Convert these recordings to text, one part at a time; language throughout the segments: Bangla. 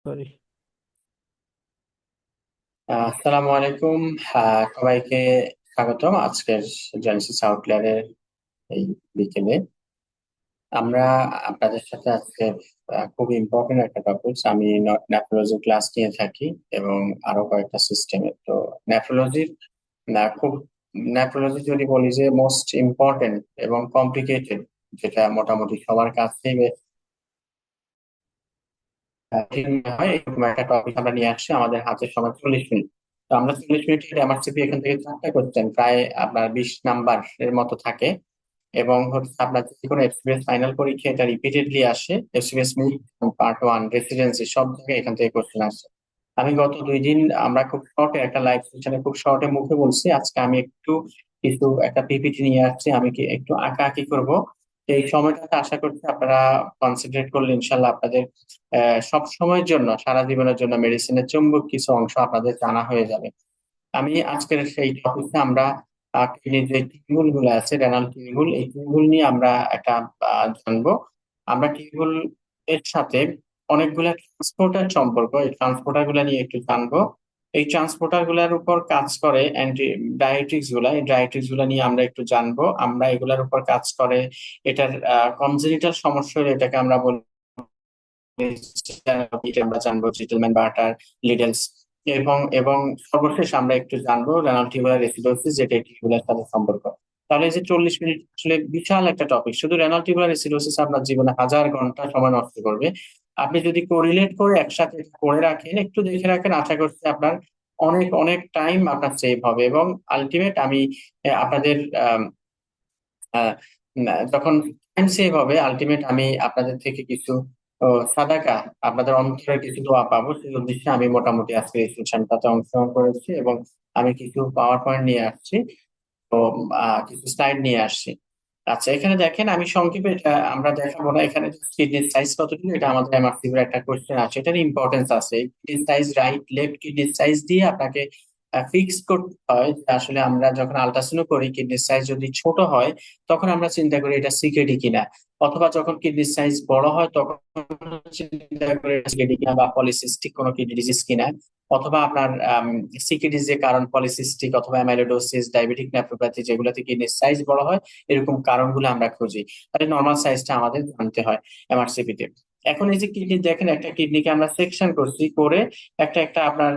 সরি। আসসালামু আলাইকুম। সবাইকে স্বাগতম আজকের জেনেসিস আউটলায়ারের এই বিকেলে। আমরা আপনাদের সাথে আজকে খুব ইম্পর্টেন্ট একটা টপিক। আমি নেফ্রোলজি ক্লাস নিয়ে থাকি এবং আরো কয়েকটা সিস্টেমের। তো নেফ্রোলজির খুব নেফ্রোলজি যদি বলি যে মোস্ট ইম্পর্টেন্ট এবং কমপ্লিকেটেড, যেটা মোটামুটি সবার কাছেই কঠিন হয়, এরকম একটা টপিক আমরা নিয়ে আসছি। আমাদের হাতে সময় 40 মিনিট। তো আমরা 40 মিনিট এমআরসিপি এখান থেকে 4টা কোশ্চেন, প্রায় আপনার 20 নাম্বার এর মতো থাকে। এবং হচ্ছে আপনার যে কোনো এফসিবিএস ফাইনাল পরীক্ষা এটা রিপিটেডলি আসে। FCBS mid, part one, residency সব জায়গায় এখান থেকে কোশ্চেন আসে। আমি গত 2 দিন আমরা খুব শর্টে একটা লাইভ সেশনে খুব শর্টে মুখে বলছি। আজকে আমি একটু কিছু একটা পিপিটি নিয়ে আসছি, আমি কি একটু আঁকা আঁকি করবো। এই সময়টাতে আশা করছি আপনারা কনসেন্ট্রেট করলে ইনশাল্লাহ আপনাদের সব সময়ের জন্য, সারা জীবনের জন্য মেডিসিনের চুম্বক কিছু অংশ আপনাদের জানা হয়ে যাবে। আমি আজকের সেই টপিকে আমরা কিডনির যে টিউবুল গুলো আছে, রেনাল টিউবুল, এই টিউবুল নিয়ে আমরা একটা জানবো। আমরা টিউবুল এর সাথে অনেকগুলা ট্রান্সপোর্টার সম্পর্ক, এই ট্রান্সপোর্টার গুলা নিয়ে একটু জানবো। এই ট্রান্সপোর্টার গুলার উপর কাজ করে অ্যান্টি ডায়াবেটিক্স গুলা, এই ডায়াবেটিক্স গুলা নিয়ে আমরা একটু জানবো। আমরা এগুলার উপর কাজ করে এটার কনজেনিটাল সমস্যা হলে এটাকে আমরা বলি, আমরা জানবো জিটেলম্যান বার্টার, লিডেলস। এবং এবং সর্বশেষ আমরা একটু জানবো রেনাল টিউবুলার এসিডোসিস, যেটা টিউবুলার সাথে সম্পর্ক। তাহলে এই যে 40 মিনিট আসলে বিশাল একটা টপিক। শুধু রেনাল টিউবুলার এসিডোসিস আপনার জীবনে হাজার ঘন্টা সময় নষ্ট করবে। আপনি যদি কোরিলেট করে একসাথে করে রাখেন, একটু দেখে রাখেন, আশা করছি আপনার অনেক অনেক টাইম আপনার সেভ হবে। এবং আলটিমেট আমি আপনাদের আহ, যখন টাইম সেভ হবে, আলটিমেট আমি আপনাদের থেকে কিছু সাদাকা, আপনাদের অন্তরের কিছু দোয়া পাবো। সেই উদ্দেশ্যে আমি মোটামুটি আজকে এই সেশনটাতে অংশগ্রহণ করেছি এবং আমি কিছু পাওয়ার পয়েন্ট নিয়ে আসছি। তো কিছু স্লাইড নিয়ে আসছি। আচ্ছা, এখানে দেখেন, আমি সংক্ষেপে এটা আমরা দেখাবো না। এখানে কিডনির সাইজ কতটুকু, এটা আমাদের এমআরসিপির একটা কোশ্চেন আছে, এটার ইম্পর্টেন্স আছে। কিডনির সাইজ, রাইট লেফট কিডনির সাইজ দিয়ে আপনাকে ফিক্স করতে হয় যে আসলে আমরা যখন আল্ট্রাসাউন্ড করি কিডনির সাইজ যদি ছোট হয় তখন আমরা চিন্তা করি এটা সিকেডি কিনা, অথবা যখন কিডনির সাইজ বড় হয় তখন চিন্তা করি সিকেডি কিনা বা পলিসিস্টিক কোনো কিডনি ডিজিজ কিনা, অথবা আপনার সিকিডির যে কারণ পলিসিস্টিক অথবা অ্যামাইলোডোসিস, ডায়াবেটিক নেফ্রোপ্যাথি, যেগুলোতে কিডনির সাইজ বড় হয়, এরকম কারণগুলো আমরা খুঁজি। তাহলে নর্মাল সাইজটা আমাদের জানতে হয় এমআরসিপি তে। এখন এই যে কিডনি দেখেন, একটা কিডনিকে আমরা সেকশন করছি করে, একটা একটা আপনার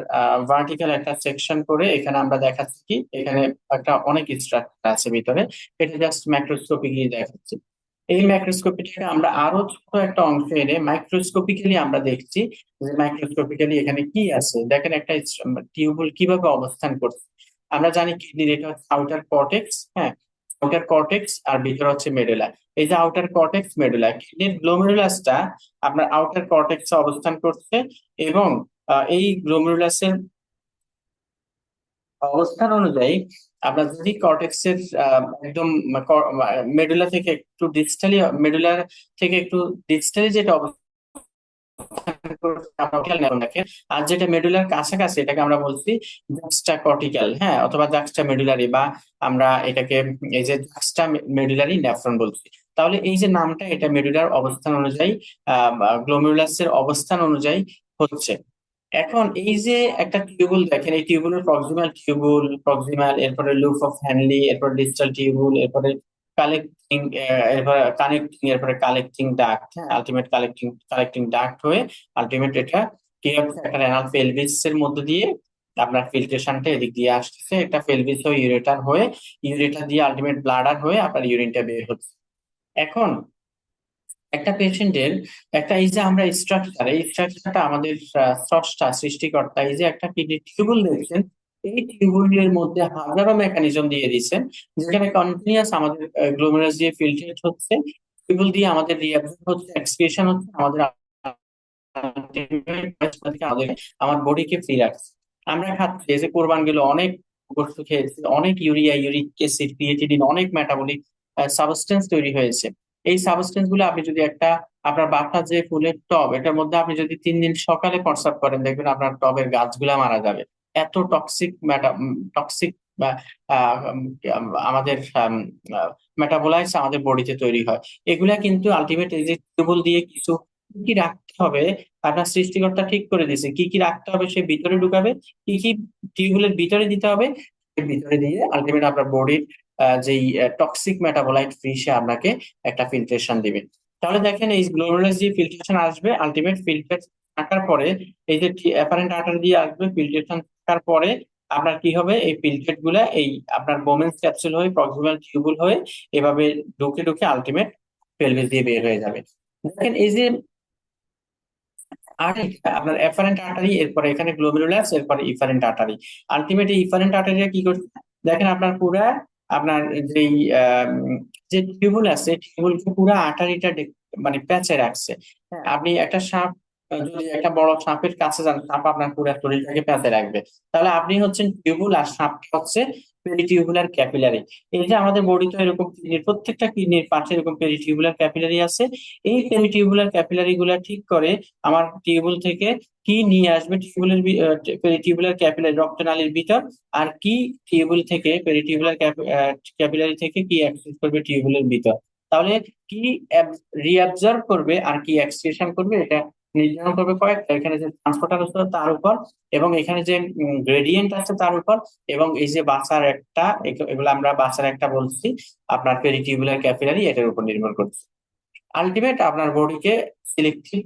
ভার্টিক্যাল একটা সেকশন করে, এখানে আমরা দেখাচ্ছি কি এখানে একটা অনেক স্ট্রাকচার আছে ভিতরে। এটা জাস্ট ম্যাক্রোস্কোপিকলি দেখাচ্ছি। এই ম্যাক্রোস্কোপিটাকে আমরা আরো ছোট একটা অংশ এনে মাইক্রোস্কোপিক্যালি আমরা দেখছি যে মাইক্রোস্কোপিক্যালি এখানে কি আছে। দেখেন একটা টিউবুল কিভাবে অবস্থান করছে। আমরা জানি কিডনির এটা হচ্ছে আউটার কর্টেক্স, হ্যাঁ, আউটার কর্টেক্স আর ভিতরে হচ্ছে মেডুলা। এই যে আউটার কর্টেক্স মেডুলা, কিডনির গ্লোমেরুলাসটা আপনার আউটার কর্টেক্সে অবস্থান করছে। এবং এই গ্লোমেরুলাসের অবস্থান অনুযায়ী আমরা যদি কর্টেক্সের একদম মেডুলা থেকে একটু ডিস্টালি, মেডুলার থেকে একটু ডিস্টালি যেটা অবস্থান করছে আমরা cortical neuron দেখেন, আর যেটা মেডুলার কাছাকাছি এটাকে আমরা বলছি জাক্সটা কর্টিক্যাল, হ্যাঁ, অথবা জাক্সটা মেডুলারি, বা আমরা এটাকে এই যে জাক্সটা মেডুলারি নেফ্রন বলছি। তাহলে এই যে নামটা, এটা মেডুলার অবস্থান অনুযায়ী, গ্লোমেরুলাসের অবস্থান অনুযায়ী হচ্ছে। এখন এই যে একটা টিউবুল দেখেন, এই টিউবুলের প্রক্সিমাল টিউবুল, প্রক্সিমাল, এরপরে লুপ অফ হ্যানলি, এরপর ডিস্টাল টিউবুল, এরপরে কালেক্টিং, এরপরে কানেক্টিং, এরপরে কালেক্টিং ডাক্ট, হ্যাঁ, আলটিমেট কালেক্টিং কালেক্টিং ডাক্ট হয়ে আলটিমেট এটা কি হচ্ছে, একটা রেনাল পেলভিস এর মধ্যে দিয়ে আপনার ফিল্ট্রেশনটা এদিক দিয়ে আসতেছে, একটা পেলভিস হয়ে ইউরেটার হয়ে, ইউরেটার দিয়ে আলটিমেট ব্লাডার হয়ে আপনার ইউরিনটা বের হচ্ছে। এখন একটা পেশেন্টের একটা, এই যে আমরা স্ট্রাকচার, এই স্ট্রাকচারটা আমাদের স্রষ্টা সৃষ্টিকর্তা এই যে একটা কিডনি টিউবুল দেখছেন, এই টিউবুলের মধ্যে হাজারো মেকানিজম দিয়ে দিয়েছেন, যেখানে কন্টিনিউয়াস আমাদের গ্লোমেরুলাস দিয়ে ফিল্ট্রেট হচ্ছে, টিউবুল দিয়ে আমাদের রিঅ্যাবজর্ব হচ্ছে, এক্সক্রিশন হচ্ছে, আমাদের আমাদের আমার বডিকে ফ্রি রাখছে। আমরা খাচ্ছি, এই যে কোরবান গেল অনেক গোশত খেয়েছি, অনেক ইউরিয়া, ইউরিক অ্যাসিড, ক্রিয়েটিনিন, অনেক মেটাবলিক সাবস্টেন্স তৈরি হয়েছে। এই সাবস্টেন্স গুলো আপনি যদি একটা আপনার বাসা যে ফুলের টব, এটার মধ্যে আপনি যদি 3 দিন সকালে প্রস্রাব করেন, দেখবেন আপনার টবের গাছগুলা মারা যাবে। এত টক্সিক টক্সিক আমাদের মেটাবোলাইটস আমাদের বডিতে তৈরি হয়। এগুলা কিন্তু আলটিমেট এই যে টিউবুল দিয়ে কিছু কি কি রাখতে হবে, আপনার সৃষ্টিকর্তা ঠিক করে দিয়েছে কি কি রাখতে হবে, সে ভিতরে ঢুকাবে, কি কি টিউবুলের ভিতরে দিতে হবে, এর ভিতরে দিয়ে আলটিমেট আপনার বডির যেই টক্সিক মেটাবোলাইট ফ্রি সে আপনাকে একটা ফিল্ট্রেশন দিবে। তাহলে দেখেন এই গ্লোমেরুলাস যে ফিল্ট্রেশন আসবে, আলটিমেট ফিল্টার থাকার পরে এই যে অ্যাপারেন্ট আর্টারি দিয়ে আসবে, ফিল্ট্রেশন থাকার পরে আপনার কি হবে, এই ফিল্ট্রেট গুলা এই আপনার বোমেন্স ক্যাপসুল হয়ে প্রক্সিমাল টিউবুল হয়ে এভাবে ঢুকে ঢুকে আলটিমেট পেলভিস দিয়ে বের হয়ে যাবে। দেখেন এই যে আপনার এফারেন্ট আর্টারি, এরপরে এখানে গ্লোমেরুলাস, এরপরে ইফারেন্ট আর্টারি। আলটিমেট ইফারেন্ট আর্টারিটা কি করছে, দেখেন আপনার পুরা আপনার যেই যে টিউবুল আছে, টিউবুলকে পুরা আর্টারিটা মানে প্যাঁচে রাখছে। হ্যাঁ, আপনি একটা সাপ যদি একটা বড় সাপের কাছে যান, সাপ আপনার পুরো শরীরটাকে প্যাঁচে রাখবে। তাহলে আপনি হচ্ছেন টিউবুল আর সাপটা হচ্ছে পেরিটিউবুলার ক্যাপিলারি। এই যে আমাদের বডিতে এরকম কিডনির প্রত্যেকটা কিডনির পাশে এরকম পেরিটিউবুলার ক্যাপিলারি আছে। এই পেরিটিউবুলার ক্যাপিলারি গুলা ঠিক করে আমার টিউবুল থেকে কি নিয়ে আসবে, টিউবুলের পেরিটিউবুলার ক্যাপিলারি রক্তনালীর ভিতর, আর কি টিউবুল থেকে পেরিটিউবুলার ক্যাপিলারি থেকে কি অ্যাক্সেস করবে টিউবুলের ভিতর। তাহলে কি রিঅ্যাবজর্ব করবে আর কি এক্সক্রিশন করবে, এটা নির্ধারণ করবে কয়েকটা, এখানে যে ট্রান্সপোর্টার আছে তার উপর, এবং এখানে যে গ্রেডিয়েন্ট আছে তার উপর, এবং এই যে বাসার একটা, এগুলো আমরা বাসার একটা বলছি আপনার পেরিটিউবুলার ক্যাপিলারি, এটার উপর নির্ভর করছে। আলটিমেট আপনার বডিকে সিলেক্টিভ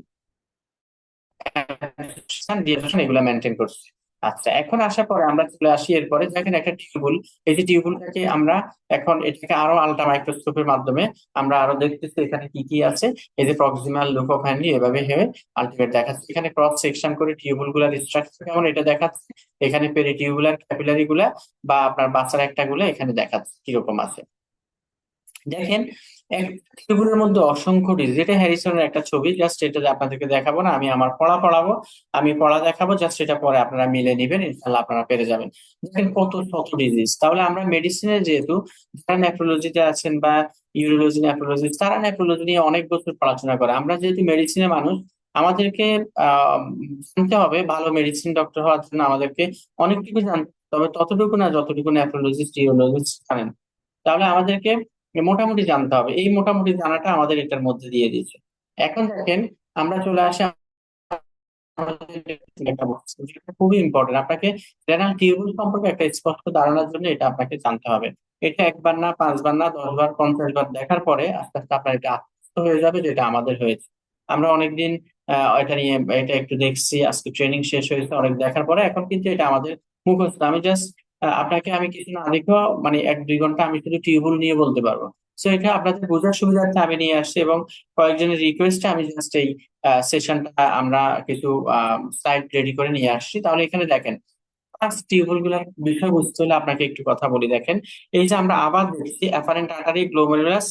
ডিহাইড্রেশন এগুলা মেনটেন করছে। আচ্ছা, এখন আসার পরে আমরা চলে আসি এরপরে, দেখেন একটা টিউবুল, এই যে টিউবুলটাকে আমরা এখন এটাকে আরো আলট্রা মাইক্রোস্কোপের মাধ্যমে আমরা আরো দেখতেছি এখানে কি কি আছে। এই যে প্রক্সিমাল লুপ অফ হ্যান্ডি এভাবে হয়ে আলটিমেট দেখাচ্ছে, এখানে ক্রস সেকশন করে টিউবুল গুলার স্ট্রাকচার কেমন এটা দেখাচ্ছে, এখানে পেরিটিউবুলার ক্যাপিলারি গুলা বা আপনার বাচ্চার একটা গুলা এখানে দেখাচ্ছে কিরকম আছে। দেখেন এক টেবিলের মধ্যে অসংখ্য ডিজিট, এটা হ্যারিসনের একটা ছবি, জাস্ট এটা যে আপনাদেরকে দেখাবো না, আমি আমার পড়া পড়াবো, আমি পড়া দেখাবো, জাস্ট এটা পরে আপনারা মিলে নিবেন, ইনশাল্লাহ আপনারা পেরে যাবেন। দেখেন কত শত ডিজিজ। তাহলে আমরা মেডিসিনে যেহেতু যারা নেফ্রোলজিতে আছেন বা ইউরোলজি নেফ্রোলজি, তারা নেফ্রোলজি নিয়ে অনেক বছর পড়াশোনা করে, আমরা যেহেতু মেডিসিনের মানুষ, আমাদেরকে আহ জানতে হবে, ভালো মেডিসিন ডক্টর হওয়ার জন্য আমাদেরকে অনেক কিছু জানতে হবে, তবে ততটুকু না যতটুকু নেফ্রোলজিস্ট ইউরোলজিস্ট জানেন। তাহলে আমাদেরকে মোটামুটি জানতে হবে, এই মোটামুটি জানাটা আমাদের এটার মধ্যে দিয়ে দিয়েছে। এখন দেখেন আমরা চলে আসি আমাদের একটা বস্তু, যেটা খুবই ইম্পর্টেন্ট, আপনাকে রেনাল টিউবুল সম্পর্কে একটা স্পষ্ট ধারণার জন্য এটা আপনাকে জানতে হবে। এটা একবার না, 5 বার না, 10 বার, 50 বার দেখার পরে আস্তে আস্তে আপনার এটা আত্মস্থ হয়ে যাবে, যেটা আমাদের হয়েছে। আমরা অনেকদিন এটা নিয়ে এটা একটু দেখছি, আজকে ট্রেনিং শেষ হয়েছে, অনেক দেখার পরে এখন কিন্তু এটা আমাদের মুখস্থ। আমি জাস্ট আপনাকে আমি কিছু না দেখো, মানে 1-2 ঘন্টা আমি শুধু টিউবুল নিয়ে বলতে পারবো। তো এটা আপনাদের বোঝার সুবিধার্থে আমি নিয়ে আসছি, এবং কয়েকজনের রিকোয়েস্টে আমি জাস্ট এই সেশনটা আমরা কিছু স্লাইড রেডি করে নিয়ে আসছি। তাহলে এখানে দেখেন ফার্স্ট টিউবুল গুলার বিষয়বস্তু হলে আপনাকে একটু কথা বলি। দেখেন এই যে আমরা আবার দেখছি apparent artery, glomerulus,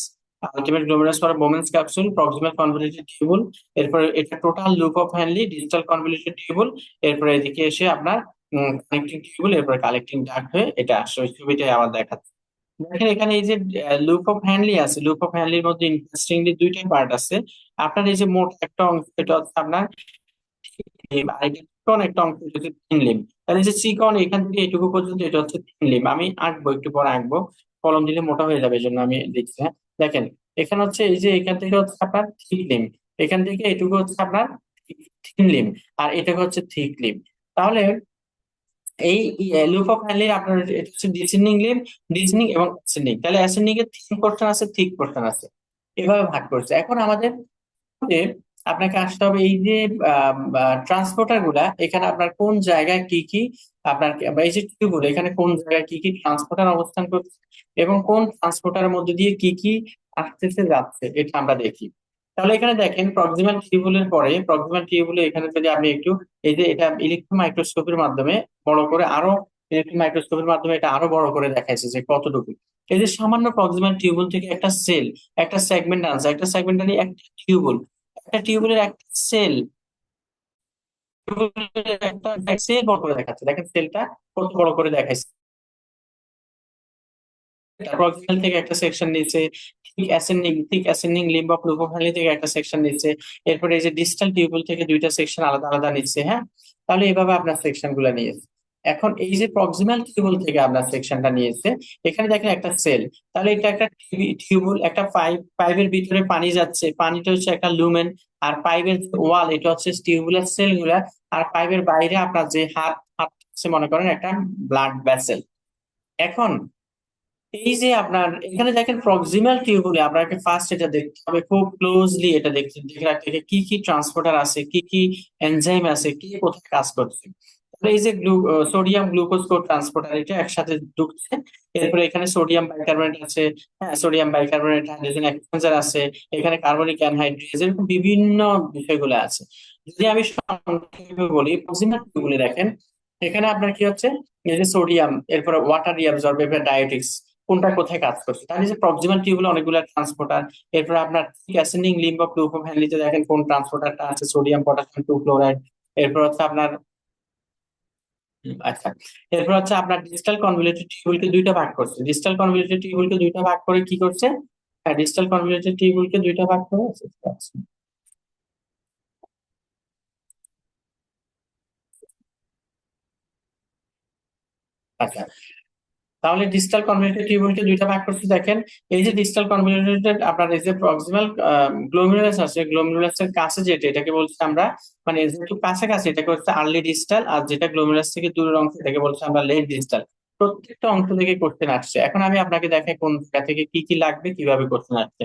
ultimate glomerulus পরে Bowman's capsule, proximal convoluted tubule, এরপরে এটা total loop of Henle, digital convoluted tubule, এরপরে এদিকে এসে আপনার কানেক্টিং টিউবুল, এরপরে কালেক্টিং ডাক্ট হয়ে এটা আসছে, ওই ছবিটাই আবার দেখাচ্ছে। দেখেন এখানে এই যে লুপ অফ হ্যানলি আছে, লুপ অফ হ্যানলির মধ্যে ইন্টারেস্টিংলি দুইটাই পার্ট আছে। আপনার এই যে মোট একটা অংশ, এটা হচ্ছে আপনার লিম্ব, আর এটা চিকন একটা অংশ, এটা হচ্ছে থিন লিম্ব। তাহলে এই যে চিকন এখান থেকে এটুকু পর্যন্ত, এটা হচ্ছে থিন লিম্ব। আমি আঁকবো, একটু পরে আঁকবো, কলম দিলে মোটা হয়ে যাবে, এই জন্য আমি দিচ্ছি। হ্যাঁ, দেখেন এখানে হচ্ছে এই যে এখান থেকে হচ্ছে আপনার থিক লিম্ব, এখান থেকে এটুকু হচ্ছে আপনার থিন লিম্ব, আর এটা হচ্ছে থিক লিম্ব। তাহলে এই লুপ অফ হ্যানলির আপনার এটা হচ্ছে ডিসেন্ডিং লিম্ব, ডিসেন্ডিং এবং অ্যাসেন্ডিং। তাহলে অ্যাসেন্ডিং এর থিন পোর্শন আছে, থিক পোর্শন আছে, এভাবে ভাগ করছে। এখন আমাদের যে আপনাকে আসতে হবে এই যে ট্রান্সপোর্টার গুলা, এখানে আপনার কোন জায়গায় কি কি আপনার বা এই যে টিউবগুলো, এখানে কোন জায়গায় কি কি ট্রান্সপোর্টার অবস্থান করছে, এবং কোন ট্রান্সপোর্টারের মধ্যে দিয়ে কি কি আসতেছে যাচ্ছে, এটা আমরা দেখি। তাহলে এখানে দেখেন প্রক্সিমাল টিউবুলের পরে, প্রক্সিমাল টিউবুলে এখানে যদি আমি একটু এই যে এটা ইলেকট্রন মাইক্রোস্কোপের মাধ্যমে বড় করে আরো, ইলেকট্রন মাইক্রোস্কোপের মাধ্যমে এটা আরো বড় করে দেখাইছে যে কতটুকু। এই যে সামান্য প্রক্সিমাল টিউবুল থেকে একটা সেল, একটা সেগমেন্ট আনছে, একটা সেগমেন্টালি একটা টিউবুল, একটা টিউবের একটা সেল, একটা সেল বড় করে দেখাচ্ছে, দেখেন সেলটা কত বড় করে দেখাচ্ছে। প্রক্সিমাল থেকে একটা সেকশন নিচ্ছে, ঠিক অ্যাসেন্ডিং লিম্ব অফ লুপোফাইলি থেকে একটা সেকশন নিচ্ছে, এরপরে এই যে ডিস্টাল টিউবুল থেকে দুইটা সেকশন আলাদা আলাদা নিচ্ছে। হ্যাঁ, তাহলে এভাবে আপনার সেকশন গুলা নিয়েছে। এখন এই যে প্রক্সিমাল টিউবুল থেকে আমরা সেকশনটা নিয়েছে, এখানে দেখেন একটা সেল, তাহলে এটা একটা টিউবুল, একটা পাইপের ভিতরে পানি যাচ্ছে, পানিটা হচ্ছে একটা লুমেন, আর পাইপের ওয়াল এটা হচ্ছে টিউবুলার সেল গুলা, আর পাইপের বাইরে আপনার যে হাত হাত আছে মনে করেন একটা ব্লাড ভেসেল। এখন এই যে আপনার এখানে দেখেন প্রক্সিমাল টিউবুলে আপনাকে ফার্স্ট এটা দেখতে হবে, খুব ক্লোজলি এটা দেখে রাখতে হবে কি কি ট্রান্সপোর্টার আছে, কি কি এনজাইম আছে, কি কোথায় কাজ করছে। তাহলে এই যে সোডিয়াম গ্লুকোজ কো ট্রান্সপোর্টার এটা একসাথে ঢুকছে, এরপরে এখানে সোডিয়াম বাইকার্বনেট আছে, হ্যাঁ সোডিয়াম বাইকার্বনেট, হাইড্রোজেন এক্সচেঞ্জার আছে, এখানে কার্বনিক অ্যানহাইড্রেজ, এরকম বিভিন্ন বিষয়গুলো আছে। যদি আমি সংক্ষেপে বলি প্রক্সিমাল টিউবুলে দেখেন, এখানে আপনার কি হচ্ছে, এই যে সোডিয়াম, এরপরে ওয়াটার রিঅ্যাবজর্ব, এরপরে ডায়োটিক্স, কোনটা কোথায় কাজ করছে, তাহলে যে প্রক্সিমাল টিউবুলে অনেকগুলো ট্রান্সপোর্টার। এরপর আপনার অ্যাসেন্ডিং লিম্ব অফ গ্লুকোজ ভ্যালিতে দেখেন কোন ট্রান্সপোর্টারটা আছে, সোডিয়াম পটাশিয়াম টু ক্লোরাইড। এরপর হচ্ছে আপনার আচ্ছা, এরপর হচ্ছে আপনার ডিজিটাল কনভলিউটেড টিউবুলকে দুইটা ভাগ করছে, ডিজিটাল কনভলিউটেড টিউবুলকে দুইটা ভাগ করে কি করছে, হ্যাঁ ডিজিটাল কনভলিউটেড টিউবুলকে দুইটা ভাগ করে। আচ্ছা, তাহলে ডিজিটাল কনভলিউটেড টিউবুলকে দুইটা ভাগ করতে দেখেন, এই যে ডিজিটাল কনভলিউটেড আপনার এই যে প্রক্সিমাল গ্লোমেরুলাস আছে, গ্লোমেরুলাস এর কাছে যেটা এটাকে বলছি আমরা, মানে যেহেতু কাছাকাছি এটাকে হচ্ছে আর্লি ডিজিটাল, আর যেটা গ্লোমেরুলাস থেকে দূরের অংশ এটাকে বলছি আমরা লেট ডিজিটাল। প্রত্যেকটা অংশ থেকে কোশ্চেন আসছে, এখন আমি আপনাকে দেখাই কোন জায়গা থেকে কি কি লাগবে, কিভাবে কোশ্চেন আসছে।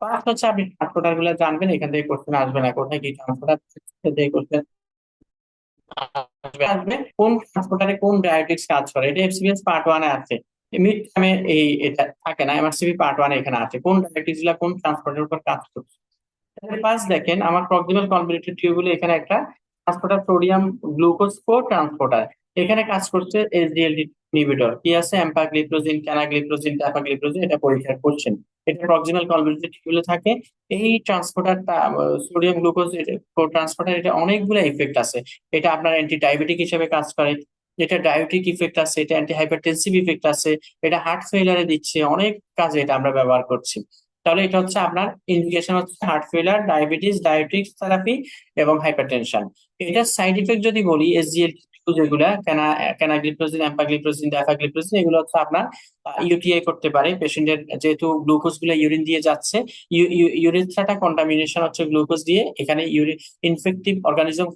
ফার্স্ট হচ্ছে আপনি ট্রান্সপোর্টার গুলো জানবেন, এখান থেকে কোশ্চেন আসবে না, কোথায় কি ট্রান্সপোর্টার থেকে কোশ্চেন আসবে, কোন ট্রান্সপোর্টারে কোন ডায়োটিক্স কাজ করে, এটা এফসিবিএস পার্ট ওয়ানে আছে। মিড টাইমে এই এটা থাকে না, এমআরসিবি পার্ট ওয়ানে এখানে আছে কোন ডায়োটিক্স গুলা কোন ট্রান্সপোর্টের উপর কাজ করছে। পাঁচ দেখেন আমার প্রক্সিমাল কনভলিউটেড টিউবুলে এখানে একটা ট্রান্সপোর্টার সোডিয়াম গ্লুকোজ কো ট্রান্সপোর্টার, এখানে কাজ করছে এসডিএলডি ইনহিবিটর, কি আছে এম্পাগ্লিপ্রোজিন, ক্যানাগ্লিপ্রোজিন, ট্যাপাগ্লিপ্রোজিন, এটা পরীক্ষা করছেন, এটা প্রক্সিমাল কনভলিউটেড টিউবুলে থাকে। এই ট্রান্সপোর্টারটা সোডিয়াম গ্লুকোজ কো ট্রান্সপোর্টার, এটা অনেকগুলো ইফেক্ট আছে, এটা আপনার অ্যান্টি ডায়াবেটিক হিসেবে কাজ করে, এটা ডায়াবেটিক ইফেক্ট আছে, এটা অ্যান্টি হাইপারটেনসিভ ইফেক্ট আছে, এটা হার্ট ফেইলারে দিচ্ছে, অনেক কাজে এটা আমরা ব্যবহার করছি। তাহলে এটা হচ্ছে আপনার ইন্ডিকেশন হচ্ছে heart failure, diabetes, diabetics therapy এবং হাইপারটেনশন। এটার সাইড ইফেক্ট যদি বলি, এসজিএলটি যেগুলা ক্যানাগ্লিপ্রোজিন, এম্পাগ্লিপ্রোজিন, ড্যাফাগ্লিপ্রোজিন, এগুলো হচ্ছে আপনার ইউটিআই করতে পারে পেশেন্টের, যেহেতু গ্লুকোজ গুলো ইউরিন দিয়ে যাচ্ছে, ইউরিথ্রাটা কন্টামিনেশন হচ্ছে গ্লুকোজ দিয়ে, এখানে ইউরিন ইনফেক্টিভ অর্গানিজম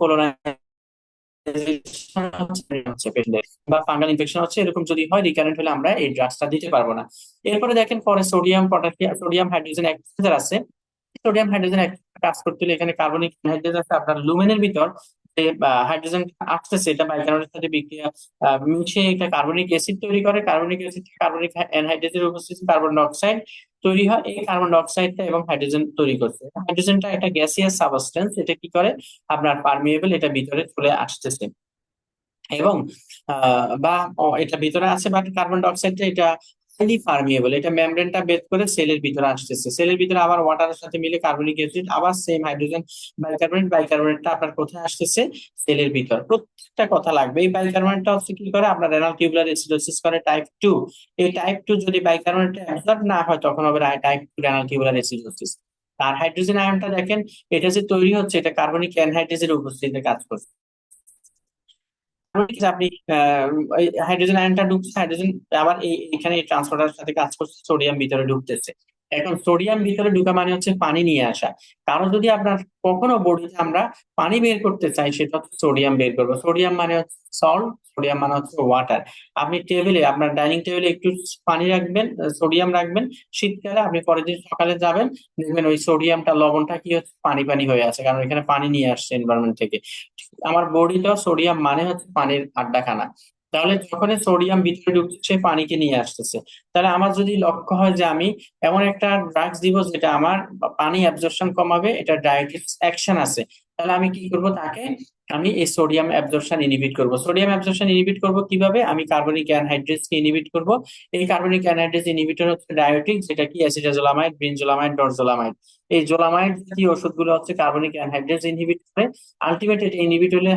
হচ্ছে পেশেন্টের, বা ফাঙ্গাল ইনফেকশন হচ্ছে, এরকম যদি হয় রিকারেন্ট হলে আমরা এই ড্রাগসটা দিতে পারবো না। এরপরে দেখেন পরে sodium potassium, sodium hydrogen exchanger আছে, সোডিয়াম হাইড্রোজেন কাজ করতে হলে এখানে কার্বনিক হাইড্রোজেন আছে আপনার লুমেনের ভিতর, যে হাইড্রোজেন আসতেছে এটা বাইকার্বনেটের সাথে বিক্রিয়া মিশে এটা কার্বনিক অ্যাসিড তৈরি করে, কার্বনিক অ্যাসিড কার্বনিক অ্যানহাইড্রোজেনের উপস্থিতি কার্বন ডাই অক্সাইড তৈরি হয়, এই কার্বন ডাই অক্সাইডটা এবং হাইড্রোজেন তৈরি করছে। হাইড্রোজেনটা একটা গ্যাসিয়াস সাবস্টেন্স, এটা কি করে আপনার পারমিয়েবল, এটা ভিতরে চলে আসতেছে, এবং এটা ভিতরে আছে, বাট কার্বন ডাই অক্সাইডটা এটা হাইলি পারমিয়েবল, এটা মেমব্রেনটা বের করে সেলের ভিতরে আসতেছে, সেলের ভিতরে আবার ওয়াটারের সাথে মিলে কার্বনিক অ্যাসিড, আবার সেম হাইড্রোজেন বাইকার্বনেট, বাইকার্বনেটটা আপনার কোথায় আসতেছে, সেলের ভিতর। প্রত্যেকটা কথা লাগবে, এই বাইকার্বনেটটা হচ্ছে কি করে আপনার রেনাল টিউবুলার এসিডোসিস করে টাইপ 2। এই টাইপ 2 যদি বাইকার্বনেটটা অ্যাবজর্ব না হয় তখন হবে টাইপ 2 রেনাল টিউবুলার এসিডোসিস। আর হাইড্রোজেন আয়নটা দেখেন, এটা যে তৈরি হচ্ছে এটা কার্বনিক অ্যানহাইড্রেজের উপস্থিতিতে কাজ করছে। আপনি হাইড্রোজেন আয়নটা ঢুকছে, হাইড্রোজেন আবার এখানে ট্রান্সপোর্টারের সাথে কাজ করছে, সোডিয়াম ভিতরে ঢুকতেছে। এখন সোডিয়াম ভিতরে ঢুকা মানে হচ্ছে পানি নিয়ে আসা, কারণ যদি আপনার কখনো বডিতে আমরা পানি বের করতে চাই সেটা হচ্ছে সোডিয়াম বের করবো, সোডিয়াম মানে হচ্ছে সল্ট, সোডিয়াম মানে হচ্ছে ওয়াটার। আপনি টেবিলে আপনার ডাইনিং টেবিলে একটু পানি রাখবেন, সোডিয়াম রাখবেন, শীতকালে আপনি পরের দিন সকালে যাবেন, দেখবেন ওই সোডিয়ামটা লবণটা কি হচ্ছে, পানি পানি হয়ে আছে, কারণ এখানে পানি নিয়ে আসছে এনভায়রনমেন্ট থেকে। আমার বডিতেও সোডিয়াম মানে হচ্ছে পানির আড্ডাখানা, তাহলে যখন সোডিয়াম ভিতরে ঢুকছে সে পানিকে নিয়ে আসতেছে। তাহলে আমার যদি লক্ষ্য হয় যে আমি এমন একটা ড্রাগস দিব যেটা আমার পানি অ্যাবজর্পশন কমাবে, এটা ডায়াবেটিস অ্যাকশন আছে, তাহলে আমি কি করব, তাকে আমি এই সোডিয়াম অ্যাবজর্পশন ইনহিবিট করব। সোডিয়াম অ্যাবজর্পশন ইনহিবিট করব কিভাবে, আমি কার্বনিক অ্যানহাইড্রেজ কে ইনহিবিট করব। এই কার্বনিক অ্যানহাইড্রেজ ইনহিবিটর হচ্ছে ডায়োটিক, যেটা কি অ্যাসিটাজোলামাইড, ব্রিনজোলামাইড, ডরজোলামাইড। এই জোলামাইড জাতীয় ওষুধগুলো হচ্ছে কার্বনিক অ্যানহাইড্রেজ ইনহিবিট করে। আলটিমেট এটা ইনহিবিট হলে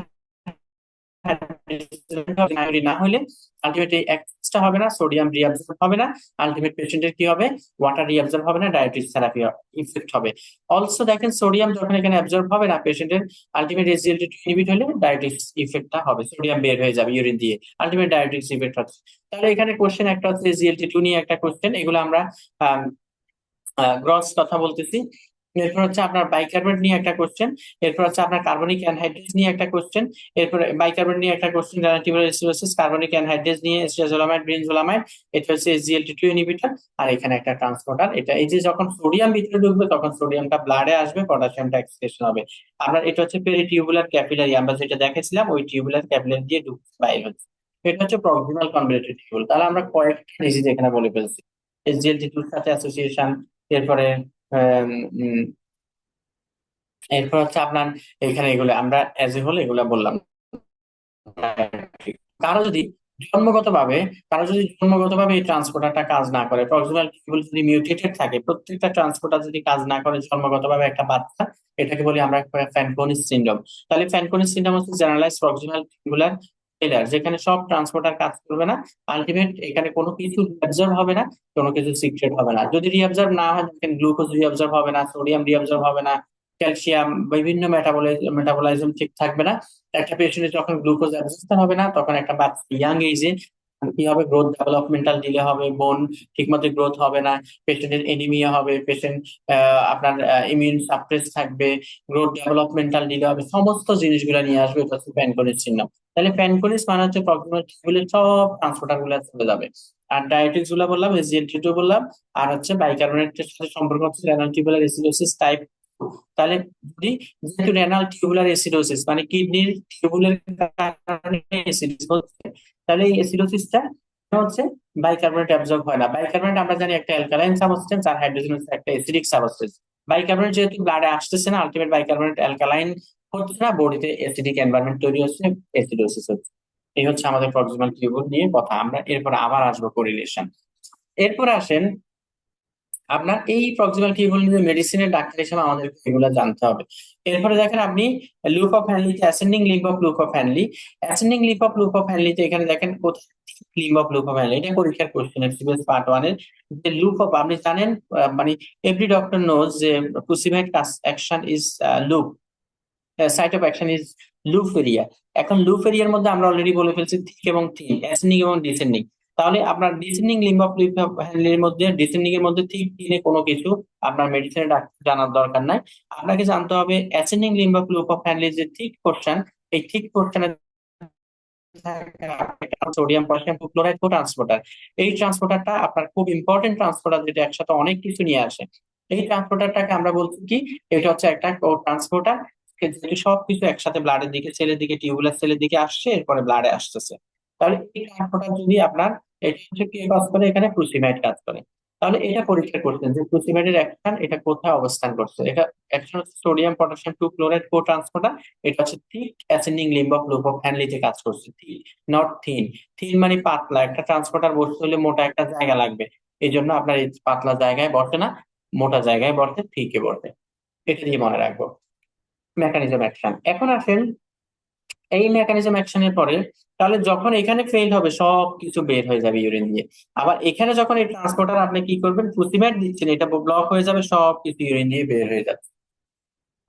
না হলে আলটিমেটলি এক্সটা হবে না, সোডিয়াম রিঅ্যাবজর্ব হবে না, আলটিমেট পেশেন্টের কি হবে, ওয়াটার রিঅ্যাবজর্ব হবে না, ডায়াবেটিস থেরাপি ইফেক্ট হবে। অলসো দেখেন সোডিয়াম যখন এখানে অ্যাবজর্ব হবে না পেশেন্টের, আলটিমেট এসজিএলটি2 ইনহিবিট হলে ডায়াবেটিস ইফেক্টটা হবে, সোডিয়াম বের হয়ে যাবে ইউরিন দিয়ে, আলটিমেট ডায়াবেটিস ইফেক্ট হচ্ছে। তাহলে এখানে কোশ্চেন একটা হচ্ছে এসজিএলটি2 নিয়ে একটা কোশ্চেন, এগুলো আমরা গ্রস কথা বলতেছি। এরপর হচ্ছে আপনার বাইকার্বনেট নিয়ে একটা কোশ্চেন, এরপর হচ্ছে আপনার কার্বনিক অ্যানহাইড্রেজ নিয়ে একটা কোশ্চেন, এরপর বাইকার্বনেট নিয়ে একটা question, tubular acidosis, carbonic anhydrous নিয়ে স্ট্রাজোলামাইড, ব্রিনজোলামাইড, এটা হচ্ছে এসজিএলটি2 ইনহিবিটর, আর এখানে একটা ট্রান্সপোর্টার। এটা এই যে যখন সোডিয়াম ভিতরে ঢুকবে তখন সোডিয়ামটা ব্লাডে আসবে, পটাশিয়ামটা এক্সক্রিশন হবে। আপনার এটা হচ্ছে পেরিটিউবুলার ক্যাপিলারি, আমরা যেটা দেখেছিলাম ওই টিউবুলার ক্যাপিলারি দিয়ে ঢুকছে বাইরে হচ্ছে। এটা হচ্ছে প্রক্সিমাল কনভলিউটেড টিউবুল। তাহলে আমরা কয়েকটা ডিজিজ এখানে বলে ফেলছি, এসজিএলটি2 এর সাথে অ্যাসোসিয়েশন, এরপরে আম, উম, এরপর হচ্ছে আপনার এখানে এগুলো আমরা অ্যাজ এ হোল এগুলো বললাম। কারো যদি জন্মগতভাবে কারো যদি জন্মগতভাবে এই ট্রান্সপোর্টারটা কাজ না করে, প্রক্সিমাল টিউবুল যদি মিউটেটেড থাকে, প্রত্যেকটা ট্রান্সপোর্টার যদি কাজ না করে জন্মগতভাবে একটা বাচ্চা, এটাকে বলি আমরা ফ্যানকোনিস সিনড্রোম। তাহলে ফ্যানকোনিস সিনড্রোম হচ্ছে জেনারেলাইজ প্রক্সিমাল টিউবুলার ফেলিয়ার, যেখানে সব ট্রান্সপোর্টার কাজ করবে না, আলটিমেট এখানে কোনো কিছু রিঅ্যাবজর্ব হবে না, কোনো কিছু সিক্রেট হবে না। যদি রিঅ্যাবজর্ব না হয় দেখেন গ্লুকোজ রিঅ্যাবজর্ব হবে না, সোডিয়াম রিঅ্যাবজর্ব হবে না, ক্যালসিয়াম, বিভিন্ন মেটাবলাইজম ঠিক থাকবে না। একটা পেশেন্টের যখন গ্লুকোজ অ্যাবজর্পশন হবে না তখন একটা বাচ্চা ইয়াং এজে কি হবে, গ্রোথ ডেভেলপমেন্টাল ডিলে হবে, বোন ঠিকমতো গ্রোথ হবে না, পেশেন্টের এনিমিয়া হবে, পেশেন্ট আপনার ইমিউন সাপ্রেস থাকবে, গ্রোথ ডেভেলপমেন্টাল ডিলে হবে, সমস্ত জিনিসগুলো নিয়ে আসবে। এটা হচ্ছে প্যানকোনিস চিহ্ন। তাহলে প্যানকোনিস মানে হচ্ছে প্রক্সিমাল টিউবুলের সব ট্রান্সপোর্টার গুলো চলে যাবে। আর ডায়াবেটিক্স গুলো বললাম, এসজিএলটি2 বললাম, আর হচ্ছে বাইকার্বনেটের সাথে সম্পর্ক হচ্ছে রেনাল টিউবুলার এসিডোসিস টাইপ। তাহলে যদি, যেহেতু রেনাল টিউবুলার এসিডোসিস মানে কিডনির টিউবুলের কারণে অ্যাসিডোসিস হচ্ছে, তাহলে এই অ্যাসিডোসিসটা হচ্ছে বাইকার্বনেট অ্যাবজর্ব হয় না। বাইকার্বনেট আমরা জানি একটা অ্যালকালাইন সাবস্টেন্স, আর হাইড্রোজেন হচ্ছে একটা অ্যাসিডিক সাবস্টেন্স। বাইকার্বনেট যেহেতু ব্লাডে আসতেছে না, আলটিমেট বাইকার্বনেট অ্যালকালাইন হচ্ছে না, বডিতে অ্যাসিডিক এনভায়রনমেন্ট তৈরি হচ্ছে, অ্যাসিডোসিস হচ্ছে। এই হচ্ছে আমাদের প্রক্সিমাল টিউবুল নিয়ে কথা। আমরা এরপর আবার আসবো কোরিলেশন। এরপর আসেন আপনার এই প্রক্সিমাল টিউবুল নিয়ে মেডিসিনের ডাক্তার হিসেবে আমাদের এগুলো জানতে হবে। এরপরে দেখেন আপনি লুপ অফ হ্যানলিতে ascending limb of loop of Henle, ascending limb of loop of হ্যানলিতে এখানে দেখেন কোথায় limb of loop of Henle, এটা পরীক্ষার কোশ্চেন সিবিএস পার্ট 1 এর। যে লুপ অফ আপনি জানেন, মানে এভরি ডক্টর নোজ যে ক্রুসিভাইড action is loop, site of action is loop area. এখন লুপ এরিয়ার মধ্যে আমরা অলরেডি বলে ফেলছি থিক এবং থিন, অ্যাসেন্ডিং এবং ডিসেন্ডিং। তাহলে আপনার ডিসেন্ডিং লিম্ব অফ হ্যান্ডেলের মধ্যে, ডিসেন্ডিং এর মধ্যে থিক থিনে কোনো কিছু আপনার মেডিসিনের ডাক্তার জানার দরকার নাই। আপনাকে জানতে হবে ascending limb of loop of হ্যান্ডেলের যে থিক পোর্শন, এই থিক পোর্শনের sodium potassium chloride co transporter. এই ট্রান্সপোর্টারটা আপনার খুব ইম্পর্টেন্ট ট্রান্সপোর্টার, যেটা একসাথে অনেক কিছু নিয়ে আসে। এই ট্রান্সপোর্টারটাকে আমরা বলছি কি, এটা হচ্ছে একটা কো ট্রান্সপোর্টার, যেটি সবকিছু একসাথে ব্লাডের দিকে, সেলের দিকে, টিউবুলার সেলের দিকে আসছে, এরপরে ব্লাডে আসতেছে। তাহলে এই ট্রান্সপোর্টার যদি আপনার, এটা হচ্ছে কে কাজ করে, এখানে ক্রুসিমাইড কাজ করে। তাহলে এটা পরীক্ষা করছেন যে ক্রুসিমাইডের অ্যাকশন এটা কোথায় অবস্থান করছে। এটা অ্যাকশন হচ্ছে sodium potassium two chloride co transporter. এটা হচ্ছে thick ascending limb of loop of হ্যানলিতে কাজ করছে, থিক নট থিন। থিন মানে পাতলা, একটা ট্রান্সপোর্টার বসতে হলে মোটা একটা জায়গা লাগবে, এই জন্য আপনার এই পাতলা জায়গায় বসে না, মোটা জায়গায় বসে, থিকে বসে। এটা দিয়ে মনে রাখবো মেকানিজম অ্যাকশন। এখন আসেন এই মেকানিজম অ্যাকশনের পরে, তাহলে যখন এখানে ফেল হবে সব কিছু বের হয়ে যাবে ইউরিন দিয়ে। আবার এখানে যখন এই ট্রান্সপোর্টার আপনি কি করবেন, ক্রুসিমাইড দিচ্ছেন, এটা ব্লক হয়ে যাবে, সব কিছু ইউরিন দিয়ে বের হয়ে যাবে।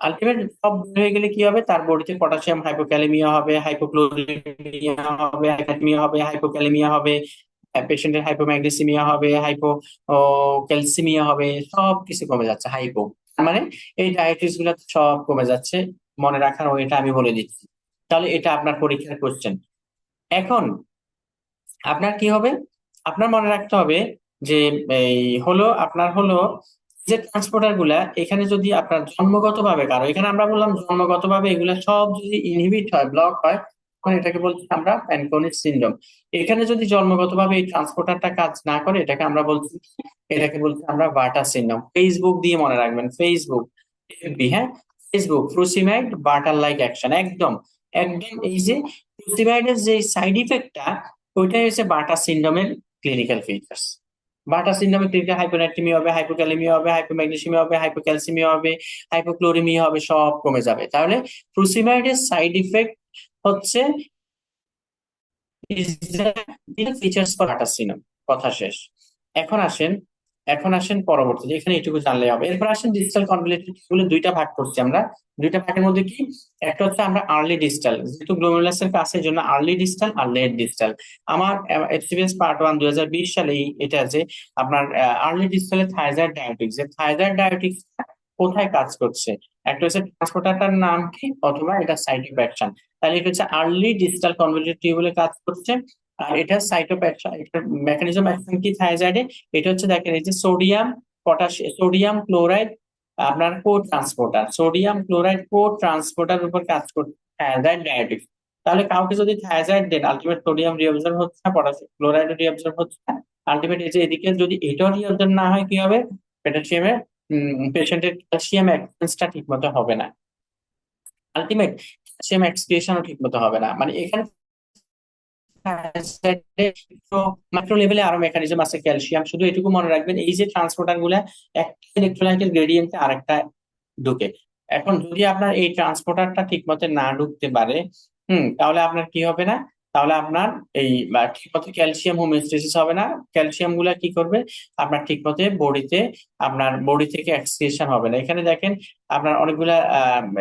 আলটিমেট সব বের হয়ে গেলে কি হবে, তার বডিতে পটাশিয়াম হাইপোক্যালেমিয়া হবে, হাইপোক্লোরিমিয়া হবে, হাইপোক্যালেমিয়া হবে, হাইপোক্যালেমিয়া হবে, পেশেন্টের হাইপোম্যাগনেসিমিয়া হবে, হাইপো ক্যালসিমিয়া হবে, সব কিছু কমে যাচ্ছে, হাইপো। তার মানে এই ডায়াবেটিস গুলো সব কমে যাচ্ছে। মনে রাখার ওইটা আমি বলে দিচ্ছি। তাহলে এটা আপনার পরীক্ষার কোশ্চেন। এখন আপনার কি হবে, আপনার মনে রাখতে হবে যে এই হলো আপনার হলো যে ট্রান্সপোর্টার গুলা, এখানে যদি আপনার জন্মগতভাবে কারো, এখানে আমরা বললাম জন্মগতভাবে এগুলা সব যদি ইনহিবিট হয়, ব্লক হয়, তখন এটাকে বলছি আমরা প্যানকোনিস সিনড্রোম। এখানে যদি জন্মগতভাবে এই ট্রান্সপোর্টারটা কাজ না করে, এটাকে আমরা বলছি কি? এটাকে বলছি আমরা বার্টা সিনড্রোম। ফেসবুক দিয়ে মনে রাখবেন, ফেসবুক, হ্যাঁ, Facebook frusemide barter like action, একদম একদম এই যে ফ্রুসিমাইডের যে সাইড ইফেক্টটা, ওইটাই হচ্ছে বার্টা সিনড্রোমের ক্লিনিক্যাল ফিচার্স। বার্টা সিনড্রোমে ক্লিনিক্যাল হাইপোনাট্রিমিয়া হবে, হাইপোক্যালেমিয়া হবে, হাইপোম্যাগনেসিমিয়া হবে, হাইপোক্যালসিমিয়া হবে, হাইপোক্লোরিমিয়া হবে, সব কমে যাবে। তাহলে ফ্রুসিমাইডের সাইড ইফেক্ট হচ্ছে ফিচার্স ফর ভাটাসিনাম। কথা শেষ। এখন আসেন, পরবর্তীতে, এখানে এটুকু জানলে হবে। এরপর আসেন ডিজিটাল কনভলিউটেড টিউবুলে দুইটা ভাগ করছি আমরা। দুইটা ভাগের মধ্যে কি, একটা হচ্ছে আমরা আর্লি ডিজিটাল, যেহেতু গ্লোমেরুলাসের কাছে, এই জন্য আর্লি ডিজিটাল আর লেট ডিজিটাল। আমার এফসিবিএস পার্ট 1 2020 সালে এটা যে আপনার আর্লি ডিজিটালে থাইজাইড ডায়াবেটিক্স, যে থাইজাইড ডায়াবেটিক্স কোথায় কাজ করছে, একটা হচ্ছে ট্রান্সপোর্টারটার নাম কি, অথবা এটা সাইট অফ অ্যাকশন। তাহলে এটা হচ্ছে আর্লি ডিজিটাল কনভলিউটেড টিউবুলে কাজ করছে। আর এটা সাইট অফ অ্যাকশন, এটার মেকানিজম অ্যাকশন কি থাইজাইডে, এটা হচ্ছে দেখেন এই যে সোডিয়াম পটাশিয়াম, সোডিয়াম ক্লোরাইড আপনার কো transporter, sodium chloride co transporter উপর কাজ করছে থায়াজাইড ডায়াবেটিক্স। তাহলে কাউকে যদি থায়াজাইড দেন, আলটিমেট সোডিয়াম রিঅবজর্ভ হচ্ছে না, পটাশিয়াম ক্লোরাইড রিঅবজর্ভ হচ্ছে না, আলটিমেট এই যে এদিকে যদি এটাও রিঅবজর্ভ না হয়, কি হবে, পটাশিয়ামের পেশেন্টের ক্যালসিয়াম অ্যাক্সেসটা ঠিক মতো হবে না, আলটিমেট ক্যালসিয়াম এক্সক্রিয়েশনও ঠিক মতো হবে না। মানে এখানে মাইক্রো লেভেলে আরো মেকানিজম আছে ক্যালসিয়াম, শুধু এটুকু মনে রাখবেন, এই যে ট্রান্সপোর্টার গুলা একটা ইলেকট্রোলাইটের গ্রেডিয়েন্টে আরেকটা ঢুকে। এখন যদি আপনার এই ট্রান্সপোর্টারটা ঠিক মতো না ঢুকতে পারে, তাহলে আপনার কি হবে না, তাহলে আপনার এই ঠিক মতো ক্যালসিয়াম হোমিওস্টেসিস হবে না। ক্যালসিয়াম গুলা কি করবে, আপনার ঠিক মতো বডিতে, আপনার বডি থেকে এক্সক্রিয়েশন হবে না। এখানে দেখেন আপনার অনেকগুলা